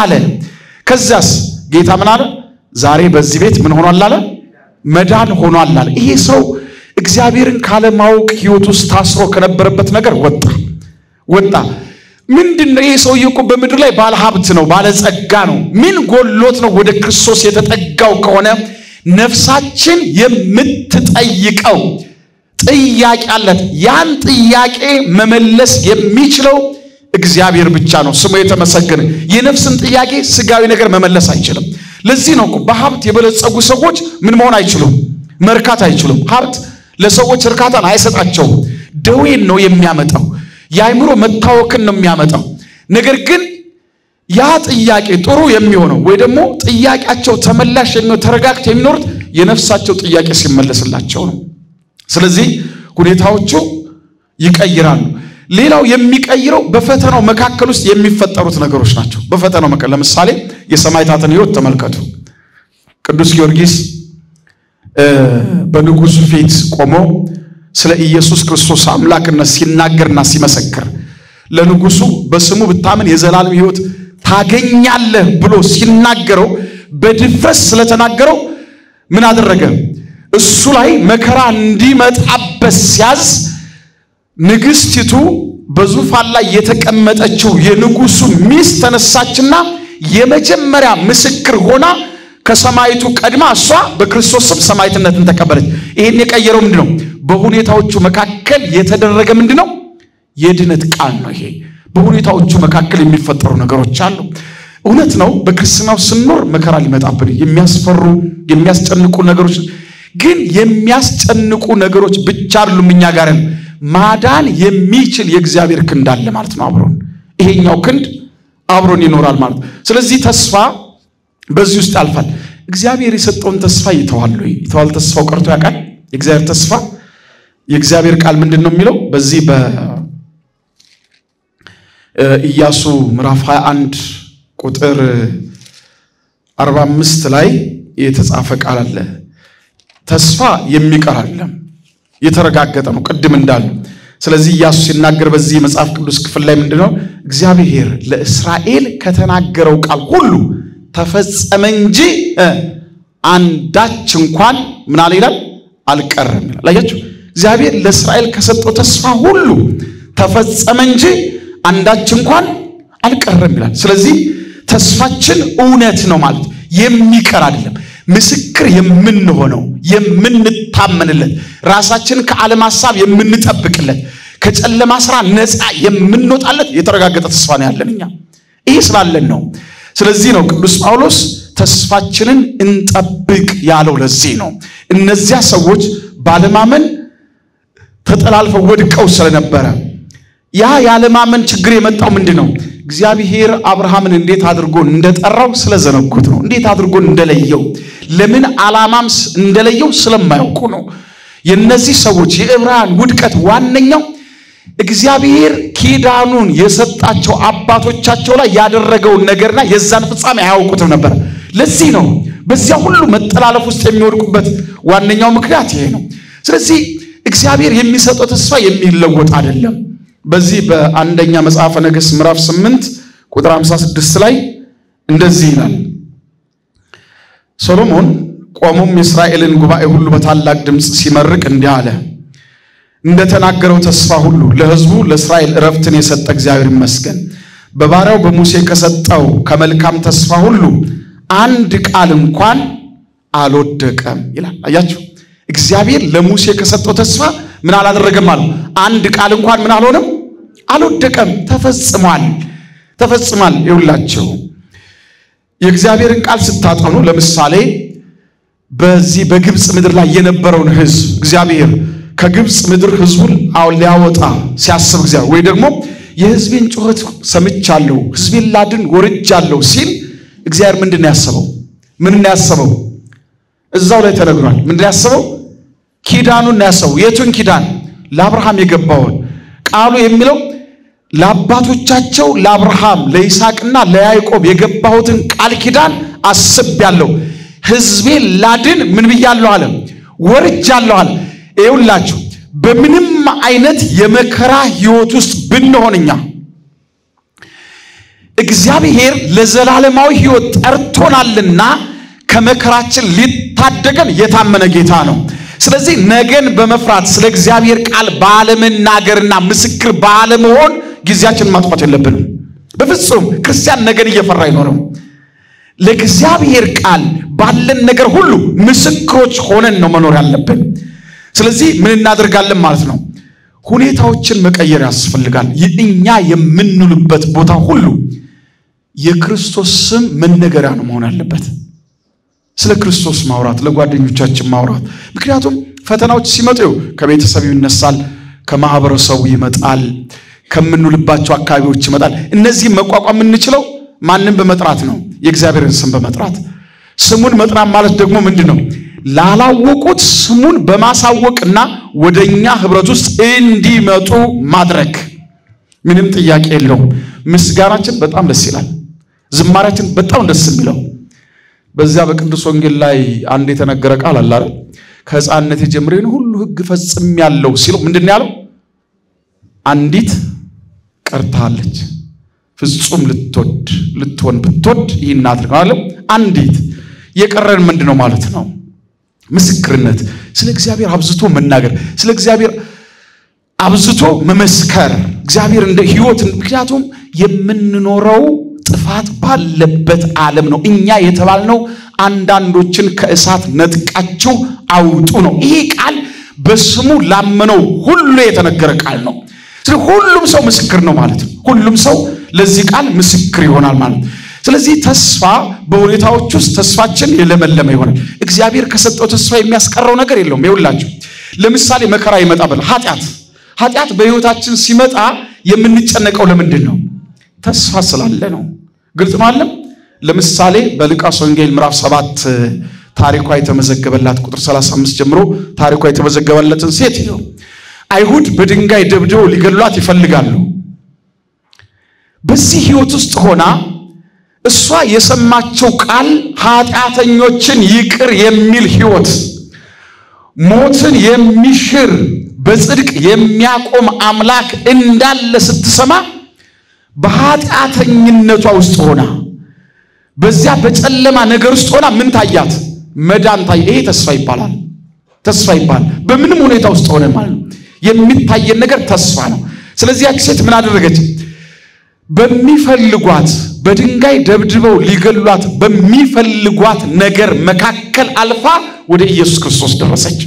አለ ከዛስ ጌታ ምን አለ ዛሬ በዚህ ቤት ምን ሆኗል አለ መዳን ሆኗል አለ ይሄ ሰው እግዚአብሔርን ካለማወቅ ህይወት ውስጥ ታስሮ ከነበረበት ነገር ወጣ ምንድነው ይሄ ሰው እኮ በመድር ላይ ባለ ሀብት ነው ባለ ጸጋ ነው ምን ጎሎት ነው ወደ ክርስቶስ የተጠጋው ከሆነ ነፍሳችን የምትጠይቀው ጥያቄ አለት ያን ጥያቄ መመለስ የሚችለው እግዚአብሔር ብቻ ነው ስሙ የተመሰገነ የነፍስን ጥያቄ ስጋዊ ነገር መመለስ አይችልም ለዚህ ነው በሀብት የበለጸጉ ሰዎች ምን መሆን አይችሉም መርካት አይችሉም ሀብት ለሰዎች እርካታን አይሰጣቸውም ደዌን ነው የሚያመጣው ያይምሮ መታወክን ነው የሚያመጣው ነገር ግን ያ ጥያቄ ጥሩ የሚሆነው ወይ ደግሞ ጥያቄያቸው ተመላሽ ነው ተረጋግተው የሚኖሩት የነፍሳቸው ጥያቄ ሲመለስላቸው ነው ስለዚህ ሁኔታዎቹ ይቀይራሉ። ሌላው የሚቀይረው በፈተናው መካከል ውስጥ የሚፈጠሩት ነገሮች ናቸው። በፈተናው መካከል ለምሳሌ የሰማዕታትን ሕይወት ተመልከቱ። ቅዱስ ጊዮርጊስ በንጉሱ ፊት ቆሞ ስለ ኢየሱስ ክርስቶስ አምላክነት ሲናገርና ሲመሰክር ለንጉሱ በስሙ ብታምን የዘላለም ሕይወት ታገኛለህ ብሎ ሲናገረው በድፍረት ስለተናገረው ምን አደረገ? እሱ ላይ መከራ እንዲመጣበት ሲያዝ ንግስቲቱ በዙፋን ላይ የተቀመጠችው የንጉሱ ሚስት ተነሳችና የመጀመሪያ ምስክር ሆና ከሰማይቱ ቀድማ እሷ በክርስቶስ ስም ሰማይትነትን ተቀበለች። ይሄን የቀየረው ምንድነው? በሁኔታዎቹ መካከል የተደረገ ምንድነው? የድነት ቃል ነው። ይሄ በሁኔታዎቹ መካከል የሚፈጠሩ ነገሮች አሉ። እውነት ነው። በክርስቲያናው ስንኖር መከራ ሊመጣብን የሚያስፈሩ የሚያስጨንቁ ነገሮች፣ ግን የሚያስጨንቁ ነገሮች ብቻ አይደሉም እኛ ጋር ማዳን የሚችል የእግዚአብሔር ክንድ አለ ማለት ነው። አብሮን ይሄኛው ክንድ አብሮን ይኖራል ማለት ነው። ስለዚህ ተስፋ በዚህ ውስጥ ያልፋል። እግዚአብሔር የሰጠውን ተስፋ ይተዋል ተስፋው ቀርቶ ያውቃል? የእግዚአብሔር ተስፋ የእግዚአብሔር ቃል ምንድነው የሚለው? በዚህ በኢያሱ ምዕራፍ 21 ቁጥር 45 ላይ የተጻፈ ቃል አለ። ተስፋ የሚቀር አይደለም፣ የተረጋገጠ ነው ቅድም እንዳለ። ስለዚህ ኢያሱ ሲናገር በዚህ መጽሐፍ ቅዱስ ክፍል ላይ ምንድነው? እግዚአብሔር ለእስራኤል ከተናገረው ቃል ሁሉ ተፈጸመ እንጂ አንዳች እንኳን ምን አለ ይላል? አልቀረም ይላል። አያችሁ? እግዚአብሔር ለእስራኤል ከሰጠው ተስፋ ሁሉ ተፈጸመ እንጂ አንዳች እንኳን አልቀረም ይላል። ስለዚህ ተስፋችን እውነት ነው ማለት የሚቀር አይደለም። ምስክር የምንሆነው የምንታመንለት፣ ራሳችን ከዓለም ሐሳብ የምንጠብቅለት፣ ከጨለማ ስራ ነፃ የምንወጣለት የተረጋገጠ ተስፋ ነው ያለን እኛ። ይሄ ስላለን ነው። ስለዚህ ነው ቅዱስ ጳውሎስ ተስፋችንን እንጠብቅ ያለው። ለዚህ ነው እነዚያ ሰዎች ባለማመን ተጠላልፈው ወድቀው ስለነበረ ያ ያለማመን ችግር የመጣው ምንድነው? እግዚአብሔር አብርሃምን እንዴት አድርጎ እንደጠራው ስለዘነጉት ነው። እንዴት አድርጎ እንደለየው፣ ለምን ዓላማም እንደለየው ስለማያውቁ ነው። የነዚህ ሰዎች የዕብራውያን ውድቀት ዋነኛው እግዚአብሔር ኪዳኑን የሰጣቸው አባቶቻቸው ላይ ያደረገውን ነገርና የዛን ፍጻሜ አያውቁትም ነበር። ለዚህ ነው በዚያ ሁሉ መጠላለፍ ውስጥ የሚወድቁበት ዋነኛው ምክንያት ይሄ ነው። ስለዚህ እግዚአብሔር የሚሰጠው ተስፋ የሚለወጥ አይደለም። በዚህ በአንደኛ መጽሐፈ ነገሥት ምዕራፍ 8 ቁጥር 56 ላይ እንደዚህ ይላል። ሶሎሞን ቆሞም የእስራኤልን ጉባኤ ሁሉ በታላቅ ድምፅ ሲመርቅ እንዲህ አለ። እንደተናገረው ተስፋ ሁሉ ለሕዝቡ ለእስራኤል ዕረፍትን የሰጠ እግዚአብሔር ይመስገን። በባሪያው በሙሴ ከሰጠው ከመልካም ተስፋ ሁሉ አንድ ቃል እንኳን አልወደቀም ይላል። አያችሁ? እግዚአብሔር ለሙሴ ከሰጠው ተስፋ ምን አላደረገም ማለት? አንድ ቃል እንኳን ምን አልሆነም? አልወደቀም። ተፈጽሟል። ይውላችሁ የእግዚአብሔርን ቃል ስታጠኑ ለምሳሌ በዚህ በግብጽ ምድር ላይ የነበረውን ሕዝብ እግዚአብሔር ከግብጽ ምድር ሕዝቡን ሊያወጣ ሲያስብ እግዚአብሔር ወይ ደግሞ የሕዝቤን ጩኸት ሰምቻለሁ ሕዝቤን ላድን ወርጃለሁ ሲል እግዚአብሔር ምንድነው ያሰበው? ምንድነው ያሰበው? እዛው ላይ ተነግሯል። ምንድነው ያሰበው? ኪዳኑን ያሰበው። የቱን ኪዳን? ለአብርሃም የገባውን። ቃሉ የሚለው ለአባቶቻቸው ለአብርሃም ለይስሐቅና ለያዕቆብ የገባሁትን ቃል ኪዳን አስቤያለሁ፣ ሕዝቤን ላድን ምን ብያለሁ አለ? ወርጃለሁ አለ። ይኸውላችሁ በምንም አይነት የመከራ ህይወት ውስጥ ብንሆንኛ እግዚአብሔር ለዘላለማዊ ህይወት ጠርቶናልና ከመከራችን ሊታደገን የታመነ ጌታ ነው። ስለዚህ ነገን በመፍራት ስለ እግዚአብሔር ቃል ባለመናገርና ምስክር ባለመሆን ጊዜያችንን ማጥፋት የለብንም በፍጹም። ክርስቲያን ነገን እየፈራ አይኖርም። ለእግዚአብሔር ቃል ባለን ነገር ሁሉ ምስክሮች ሆነን ነው መኖር ያለብን። ስለዚህ ምን እናደርጋለን ማለት ነው? ሁኔታዎችን መቀየር ያስፈልጋል። እኛ የምንውልበት ቦታ ሁሉ የክርስቶስ ስም መነገሪያ ነው መሆን ያለበት። ስለ ክርስቶስ ማውራት፣ ለጓደኞቻችን ማውራት። ምክንያቱም ፈተናዎች ሲመጡ ከቤተሰብ ይነሳል፣ ከማህበረሰቡ ይመጣል፣ ከምንውልባቸው አካባቢዎች ይመጣል። እነዚህ መቋቋም የምንችለው ማንን በመጥራት ነው? የእግዚአብሔርን ስም በመጥራት። ስሙን መጥራት ማለት ደግሞ ምንድነው? ላላወቁት ስሙን በማሳወቅና ወደኛ ህብረት ውስጥ እንዲመጡ ማድረግ ምንም ጥያቄ የለውም። ምስጋናችን በጣም ደስ ይላል። ዝማሬያችን በጣም ደስ የሚለው በዚያ በቅዱስ ወንጌል ላይ አንድ የተነገረ ቃል አለ አይደል? ከሕፃንነት ጀምሬን ሁሉ ሕግ ፈጽሜያለሁ ሲለው ምንድነው ያለው? አንዲት ቀርታለች ፍጹም ልትሆን ብትወድ ይህን አድርጋለሁ። አንዲት የቀረን ምንድነው ማለት ነው? ምስክርነት። ስለ እግዚአብሔር አብዝቶ መናገር፣ ስለ እግዚአብሔር አብዝቶ መመስከር፣ እግዚአብሔር እንደ ሕይወት። ምክንያቱም የምንኖረው ጥፋት ባለበት ዓለም ነው። እኛ የተባልነው አንዳንዶችን ከእሳት ነጥቃችሁ አውጡ ነው። ይሄ ቃል በስሙ ላመነው ሁሉ የተነገረ ቃል ነው። ስለዚህ ሁሉም ሰው ምስክር ነው ማለት ነው። ሁሉም ሰው ለዚህ ቃል ምስክር ይሆናል ማለት ነው። ስለዚህ ተስፋ በሁኔታዎች ውስጥ ተስፋችን የለመለመ ይሆናል። እግዚአብሔር ከሰጠው ተስፋ የሚያስቀረው ነገር የለውም። ይኸውላችሁ ለምሳሌ መከራ ይመጣል። ኃጢአት በህይወታችን ሲመጣ የምንጨነቀው ለምንድን ነው? ተስፋ ስላለ ነው። ግልጽ ነው አይደል? ለምሳሌ በሉቃስ ወንጌል ምዕራፍ 7 ታሪኳ የተመዘገበላት ቁጥር 35 ጀምሮ ታሪኳ የተመዘገበለትን ሴት ነው። አይሁድ በድንጋይ ደብድበው ሊገድሏት ይፈልጋሉ። በዚህ ህይወት ውስጥ ሆና እሷ የሰማቸው ቃል ኃጢአተኞችን ይቅር የሚል ህይወት፣ ሞትን የሚሽር በጽድቅ የሚያቆም አምላክ እንዳለ ስትሰማ በኃጢአተኝነቷ ውስጥ ሆና በዚያ በጨለማ ነገር ውስጥ ሆና ምን ታያት? መዳን ታየ። ይሄ ተስፋ ይባላል። ተስፋ ይባላል። በምንም ሁኔታ ውስጥ ሆነ ማለት ነው የሚታየን ነገር ተስፋ ነው። ስለዚህ ያቺ ሴት ምን አደረገች? በሚፈልጓት በድንጋይ ደብድበው ሊገሏት በሚፈልጓት ነገር መካከል አልፋ ወደ ኢየሱስ ክርስቶስ ደረሰች።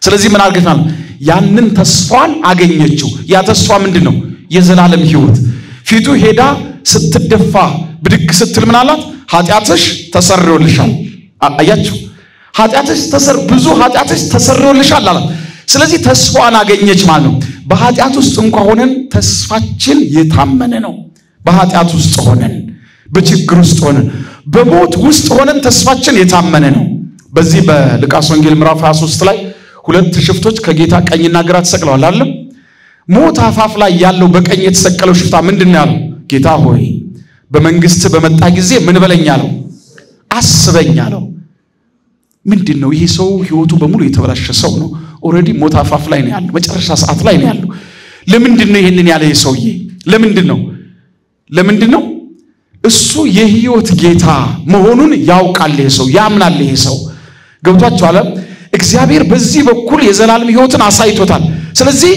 ስለዚህ ምን አድርገናል? ያንን ተስፋን አገኘችው። ያ ተስፋ ምንድነው? የዘላለም ሕይወት። ፊቱ ሄዳ ስትደፋ ብድግ ስትል ምን አላት? ኃጢአትሽ ተሰርዮልሻል። አያችሁ? ብዙ ኃጢአትሽ ተሰርዮልሻል አላት። ስለዚህ ተስፋን አገኘች ማለት ነው። በኃጢአት ውስጥ እንኳን ሆነን ተስፋችን የታመነ ነው። በኃጢአት ውስጥ ሆነን፣ በችግር ውስጥ ሆነን፣ በሞት ውስጥ ሆነን ተስፋችን የታመነ ነው። በዚህ በሉቃስ ወንጌል ምዕራፍ 23 ላይ ሁለት ሽፍቶች ከጌታ ቀኝና ግራ ተሰቅለዋል አይደል? ሞት አፋፍ ላይ ያለው በቀኝ የተሰቀለው ሽፍታ ምንድነው ያለው? ጌታ ሆይ በመንግስት በመጣ ጊዜ ምን በለኝ አለው? አስበኝ አለው። ምንድነው? ይሄ ሰው ህይወቱ በሙሉ የተበላሸ ሰው ነው። ኦሬዲ ሞት አፋፍ ላይ ነው ያለው። መጨረሻ ሰዓት ላይ ነው ያለው። ለምንድነው ይሄንን ያለ ሰውዬ? ለምንድነው? እሱ የህይወት ጌታ መሆኑን ያውቃል። ይሄ ሰው ያምናል። ይሄ ሰው ገብቷችኋል? እግዚአብሔር በዚህ በኩል የዘላለም ህይወትን አሳይቶታል። ስለዚህ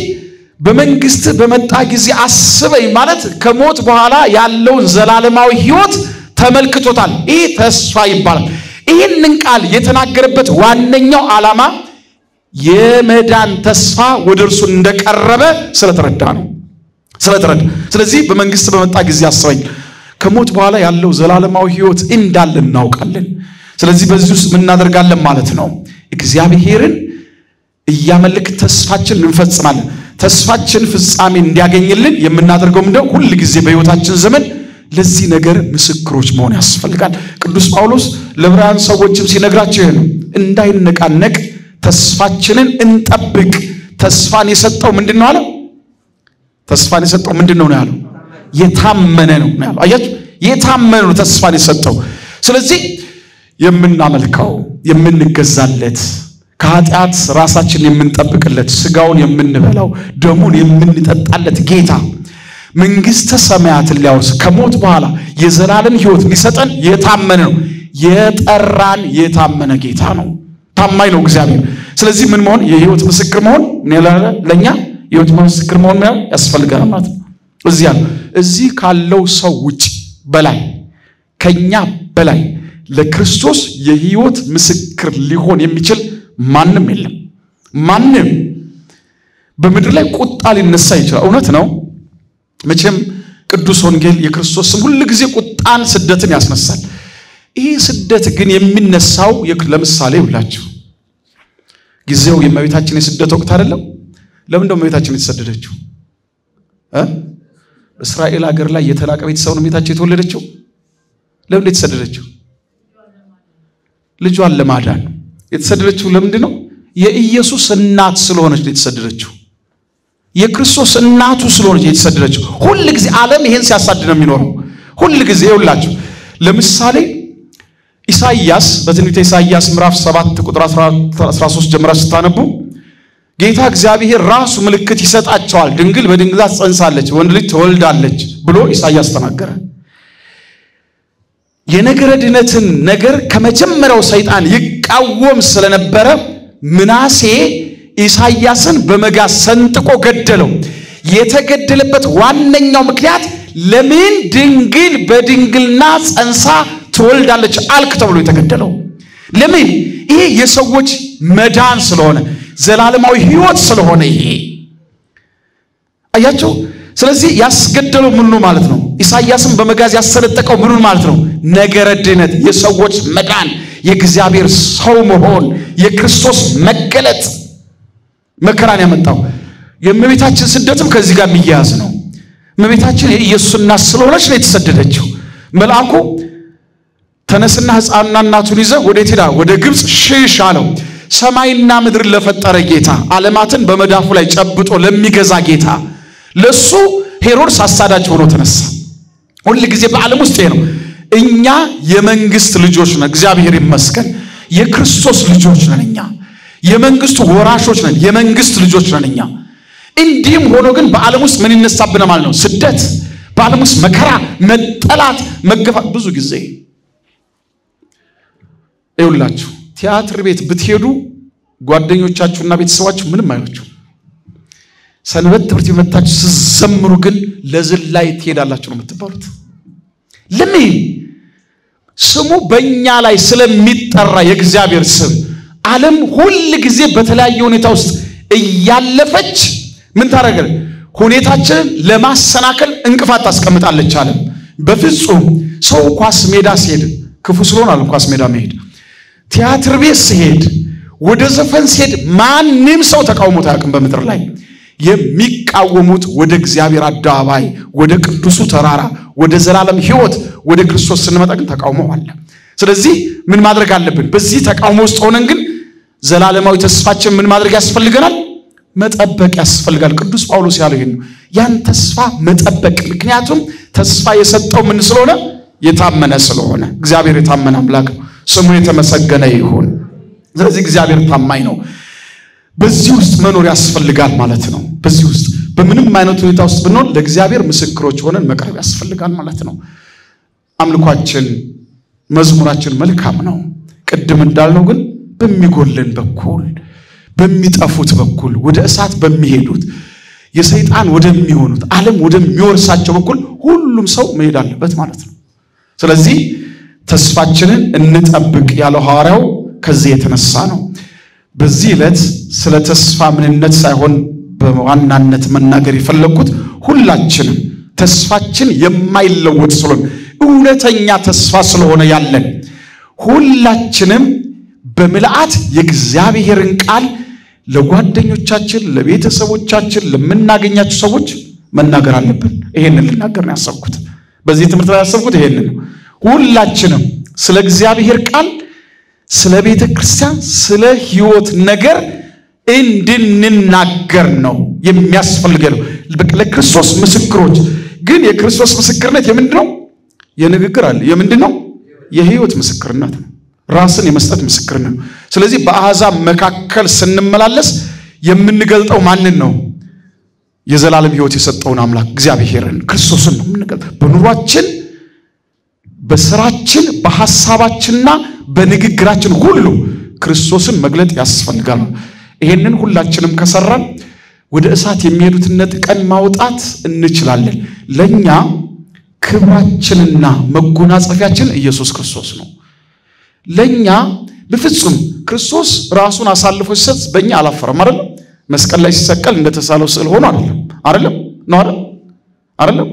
በመንግስት በመጣ ጊዜ አስበኝ ማለት ከሞት በኋላ ያለውን ዘላለማዊ ህይወት ተመልክቶታል። ይሄ ተስፋ ይባላል። ይህንን ቃል የተናገረበት ዋነኛው ዓላማ የመዳን ተስፋ ወደ እርሱ እንደቀረበ ስለተረዳ ነው። ስለዚህ በመንግስት በመጣ ጊዜ አስበኝ፣ ከሞት በኋላ ያለው ዘላለማዊ ህይወት እንዳለ እናውቃለን። ስለዚህ በዚህ ውስጥ ምን እናደርጋለን ማለት ነው? እግዚአብሔርን እያመለክ ተስፋችን እንፈጽማለን። ተስፋችን ፍጻሜ እንዲያገኝልን የምናደርገው ምንድነው? ሁሉ ጊዜ በህይወታችን ዘመን ለዚህ ነገር ምስክሮች መሆን ያስፈልጋል። ቅዱስ ጳውሎስ ለዕብራውያን ሰዎችም ሲነግራቸው ነው እንዳይነቃነቅ ተስፋችንን እንጠብቅ። ተስፋን የሰጠው ምንድነው አለ? ተስፋን የሰጠው ምንድነው ነው ያለው? የታመነ ነው ያለው። አያችሁ? የታመነ ነው ተስፋን የሰጠው። ስለዚህ የምናመልከው የምንገዛለት ከኃጢአት ራሳችን የምንጠብቅለት ስጋውን የምንበላው ደሙን የምንጠጣለት ጌታ መንግስተ ሰማያትን ሊያወርስ ከሞት በኋላ የዘላለም ህይወት ሊሰጠን የታመነ ነው። የጠራን የታመነ ጌታ ነው። ታማኝ ነው እግዚአብሔር። ስለዚህ ምን መሆን? የህይወት ምስክር መሆን ለኛ የህይወት ምስክር መሆን ያስፈልጋል ማለት ነው። እዚህ ካለው ሰው ውጪ በላይ ከኛ በላይ ለክርስቶስ የህይወት ምስክር ሊሆን የሚችል ማንም የለም። ማንም በምድር ላይ ቁጣ ሊነሳ ይችላል። እውነት ነው። መቼም ቅዱስ ወንጌል የክርስቶስ ስም ሁሉ ጊዜ ቁጣን ስደትን ያስነሳል። ይሄ ስደት ግን የሚነሳው ለምሳሌ ሁላችሁ ጊዜው የእመቤታችን የስደት ወቅት አይደለም? ለምን ነው እመቤታችን የተሰደደችው? እስራኤል ሀገር ላይ የተላቀ ቤተሰብ ነው እመቤታችን የተወለደችው። ለምን የተሰደደችው? ልጇን ለማዳን። የተሰደደችው ለምንድን ነው? የኢየሱስ እናት ስለሆነች ነው የተሰደደችው። የክርስቶስ እናቱ ስለሆነች የተሰደደችው። ሁሉ ጊዜ ዓለም ይሄን ሲያሳድድ ነው የሚኖረው። ሁሉ ጊዜ ይውላችሁ። ለምሳሌ ኢሳይያስ በትንቢተ ኢሳይያስ ምዕራፍ 7 ቁጥር 13 ጀምራችሁ ስታነቡ ጌታ እግዚአብሔር ራሱ ምልክት ይሰጣቸዋል፣ ድንግል በድንግልና ጸንሳለች፣ ወንድ ልጅ ትወልዳለች ብሎ ኢሳይያስ ተናገረ። የነገረ ድነትን ነገር ከመጀመሪያው ሰይጣን ይቃወም ስለነበረ ምናሴ ኢሳይያስን በመጋዝ ሰንጥቆ ገደለው። የተገደለበት ዋነኛው ምክንያት ለምን ድንግል በድንግልና ጸንሳ ትወልዳለች አልክ ተብሎ የተገደለው ለምን? ይሄ የሰዎች መዳን ስለሆነ ዘላለማዊ ሕይወት ስለሆነ ይሄ አያችሁ። ስለዚህ ያስገደለው ምን ነው ማለት ነው? ኢሳይያስን በመጋዝ ያሰነጠቀው ምን ማለት ነው? ነገረ ድነት፣ የሰዎች መዳን፣ የእግዚአብሔር ሰው መሆን፣ የክርስቶስ መገለጥ መከራን ያመጣው። የእመቤታችን ስደትም ከዚህ ጋር የሚያያዝ ነው። እመቤታችን የኢየሱስ እናት ስለሆነች ነው የተሰደደችው። መልአኩ ተነስና ሕፃንና እናቱን ይዘህ ወዴት ሄዳ? ወደ ግብጽ ሽሽ አለው። ሰማይና ምድር ለፈጠረ ጌታ፣ ዓለማትን በመዳፉ ላይ ጨብጦ ለሚገዛ ጌታ ለሱ ሄሮድስ አሳዳጅ ሆኖ ተነሳ። ሁሉ ጊዜ በዓለም ውስጥ ይሄ ነው። እኛ የመንግስት ልጆች ነን፣ እግዚአብሔር ይመስገን። የክርስቶስ ልጆች ነን እኛ። የመንግስቱ ወራሾች ነን፣ የመንግስት ልጆች ነን እኛ። እንዲህም ሆኖ ግን በዓለም ውስጥ ምን ይነሳብናል ማለት ነው? ስደት፣ በዓለም ውስጥ መከራ፣ መጠላት፣ መገፋት። ብዙ ጊዜ ይውላችሁ ቲያትር ቤት ብትሄዱ ጓደኞቻችሁና ቤተሰባችሁ ምንም አይሏችሁ። ሰንበት ትምህርት የመጣችሁ ሲዘምሩ ግን ለዝላይ ትሄዳላችሁ ነው የምትባሉት። ለምን? ስሙ በእኛ ላይ ስለሚጠራ የእግዚአብሔር ስም ዓለም ሁሉ ጊዜ በተለያየ ሁኔታ ውስጥ እያለፈች ምን ታረጋለ? ሁኔታችንን ለማሰናከል እንቅፋት ታስቀምጣለች ዓለም። በፍጹም ሰው ኳስ ሜዳ ሲሄድ ክፉ ስለሆነ አለ ኳስ ሜዳ መሄድ፣ ቲያትር ቤት ሲሄድ፣ ወደ ዘፈን ሲሄድ ማንም ሰው ተቃውሞት አያውቅም በምድር ላይ። የሚቃወሙት ወደ እግዚአብሔር አደባባይ፣ ወደ ቅዱሱ ተራራ፣ ወደ ዘላለም ሕይወት ወደ ክርስቶስ ስንመጣ ግን ተቃውሞ አለ። ስለዚህ ምን ማድረግ አለብን? በዚህ ተቃውሞ ውስጥ ሆነን ግን ዘላለማዊ ተስፋችን ምን ማድረግ ያስፈልገናል? መጠበቅ ያስፈልጋል። ቅዱስ ጳውሎስ ያለው ይሄን ነው፣ ያን ተስፋ መጠበቅ። ምክንያቱም ተስፋ የሰጠው ምን ስለሆነ? የታመነ ስለሆነ። እግዚአብሔር የታመነ አምላክ ነው፣ ስሙ የተመሰገነ ይሁን። ስለዚህ እግዚአብሔር ታማኝ ነው። በዚህ ውስጥ መኖር ያስፈልጋል ማለት ነው። በዚህ ውስጥ በምንም አይነት ሁኔታ ውስጥ ብንሆን ለእግዚአብሔር ምስክሮች ሆነን መቅረብ ያስፈልጋል ማለት ነው። አምልኳችን፣ መዝሙራችን መልካም ነው። ቅድም እንዳልነው ግን በሚጎለን በኩል፣ በሚጠፉት በኩል፣ ወደ እሳት በሚሄዱት የሰይጣን ወደሚሆኑት ዓለም ወደሚወርሳቸው በኩል ሁሉም ሰው መሄድ አለበት ማለት ነው። ስለዚህ ተስፋችንን እንጠብቅ ያለው ሐዋርያው ከዚህ የተነሳ ነው። በዚህ ዕለት ስለ ተስፋ ምንነት ሳይሆን በዋናነት መናገር የፈለኩት ሁላችንም ተስፋችን የማይለወጥ ስለሆነ እውነተኛ ተስፋ ስለሆነ ያለን ሁላችንም በመልአት የእግዚአብሔርን ቃል ለጓደኞቻችን፣ ለቤተሰቦቻችን፣ ለምናገኛቸው ሰዎች መናገር አለብን። ይሄንን ልናገር ነው ያሰብኩት። በዚህ ትምህርት ላይ ያሰብኩት ይሄንን ነው። ሁላችንም ስለ እግዚአብሔር ቃል፣ ስለ ቤተ ክርስቲያን፣ ስለ ሕይወት ነገር እንድንናገር ነው የሚያስፈልገው። ለክርስቶስ ምስክሮች ግን የክርስቶስ ምስክርነት የምንድነው? የንግግር አለ። የምንድነው? የሕይወት ምስክርነት ነው። ራስን የመስጠት ምስክርነት ነው። ስለዚህ በአሕዛብ መካከል ስንመላለስ የምንገልጠው ማንን ነው? የዘላለም ሕይወት የሰጠውን አምላክ እግዚአብሔርን ክርስቶስን ነው የምንገልጠው። በኑሯችን፣ በስራችን፣ በሐሳባችንና በንግግራችን ሁሉ ክርስቶስን መግለጥ ያስፈልጋል። ይሄንን ሁላችንም ከሰራን ወደ እሳት የሚሄዱትን ነጥቀን ማውጣት እንችላለን። ለኛ ክብራችንና መጎናጸፊያችን ኢየሱስ ክርስቶስ ነው። ለኛ በፍጹም ክርስቶስ ራሱን አሳልፎ ሲሰጥ በእኛ አላፈረም አይደል? መስቀል ላይ ሲሰቀል እንደተሳለው ስዕል ሆኖ አይደለም ነው አይደለም።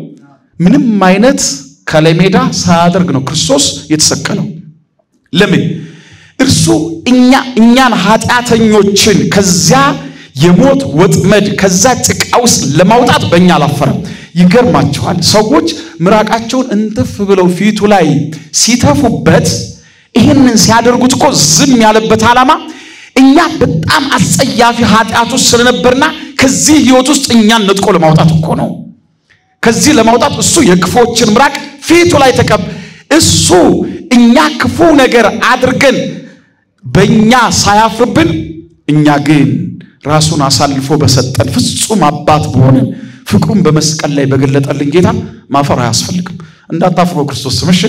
ምንም አይነት ከለሜዳ ሳያደርግ ነው ክርስቶስ የተሰቀለው። ለምን? እርሱ እኛን ኃጢአተኞችን ከዚያ የሞት ወጥመድ ከዛ ጭቃ ውስጥ ለማውጣት በእኛ አላፈረም። ይገርማችኋል፣ ሰዎች ምራቃቸውን እንትፍ ብለው ፊቱ ላይ ሲተፉበት ይህንን ሲያደርጉት እኮ ዝም ያለበት ዓላማ እኛ በጣም አጸያፊ ኃጢአት ውስጥ ስለነበርና ከዚህ ህይወት ውስጥ እኛን ነጥቆ ለማውጣት እኮ ነው። ከዚህ ለማውጣት እሱ የክፎችን ምራቅ ፊቱ ላይ እሱ እኛ ክፉ ነገር አድርገን በእኛ ሳያፍርብን እኛ ግን ራሱን አሳልፎ በሰጠን ፍጹም አባት በሆነ ፍቅሩን በመስቀል ላይ በገለጠልን ጌታ ማፈር አያስፈልግም። እንዳታፍሩ ክርስቶስ ስምሽ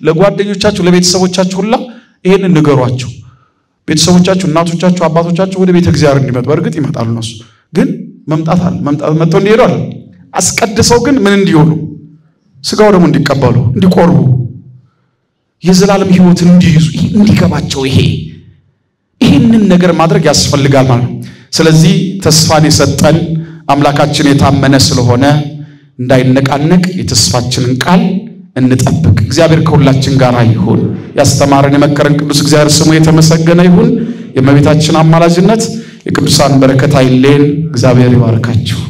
ለጓደኞቻችሁ ለቤተሰቦቻችሁ ሁላ ይሄንን ንገሯቸው። ቤተሰቦቻችሁ እናቶቻችሁ አባቶቻችሁ ወደ ቤተ እግዚአብሔር እንዲመጡ በርግጥ ይመጣሉ ነው ግን መምጣት እንዲሄዱ አለ አስቀድሰው ግን ምን እንዲሆኑ ስጋው ደግሞ እንዲቀበሉ እንዲቆርቡ የዘላለም ህይወት እንዲይዙ እንዲገባቸው ይሄንን ነገር ማድረግ ያስፈልጋል ማለት ነው። ስለዚህ ተስፋን የሰጠን አምላካችን የታመነ ስለሆነ እንዳይነቃነቅ የተስፋችንን ቃል እንጠብቅ። እግዚአብሔር ከሁላችን ጋር ይሁን። ያስተማረን የመከረን ቅዱስ እግዚአብሔር ስሙ የተመሰገነ ይሁን። የእመቤታችን አማላጅነት የቅዱሳን በረከት አይለየን። እግዚአብሔር ይባርካችሁ።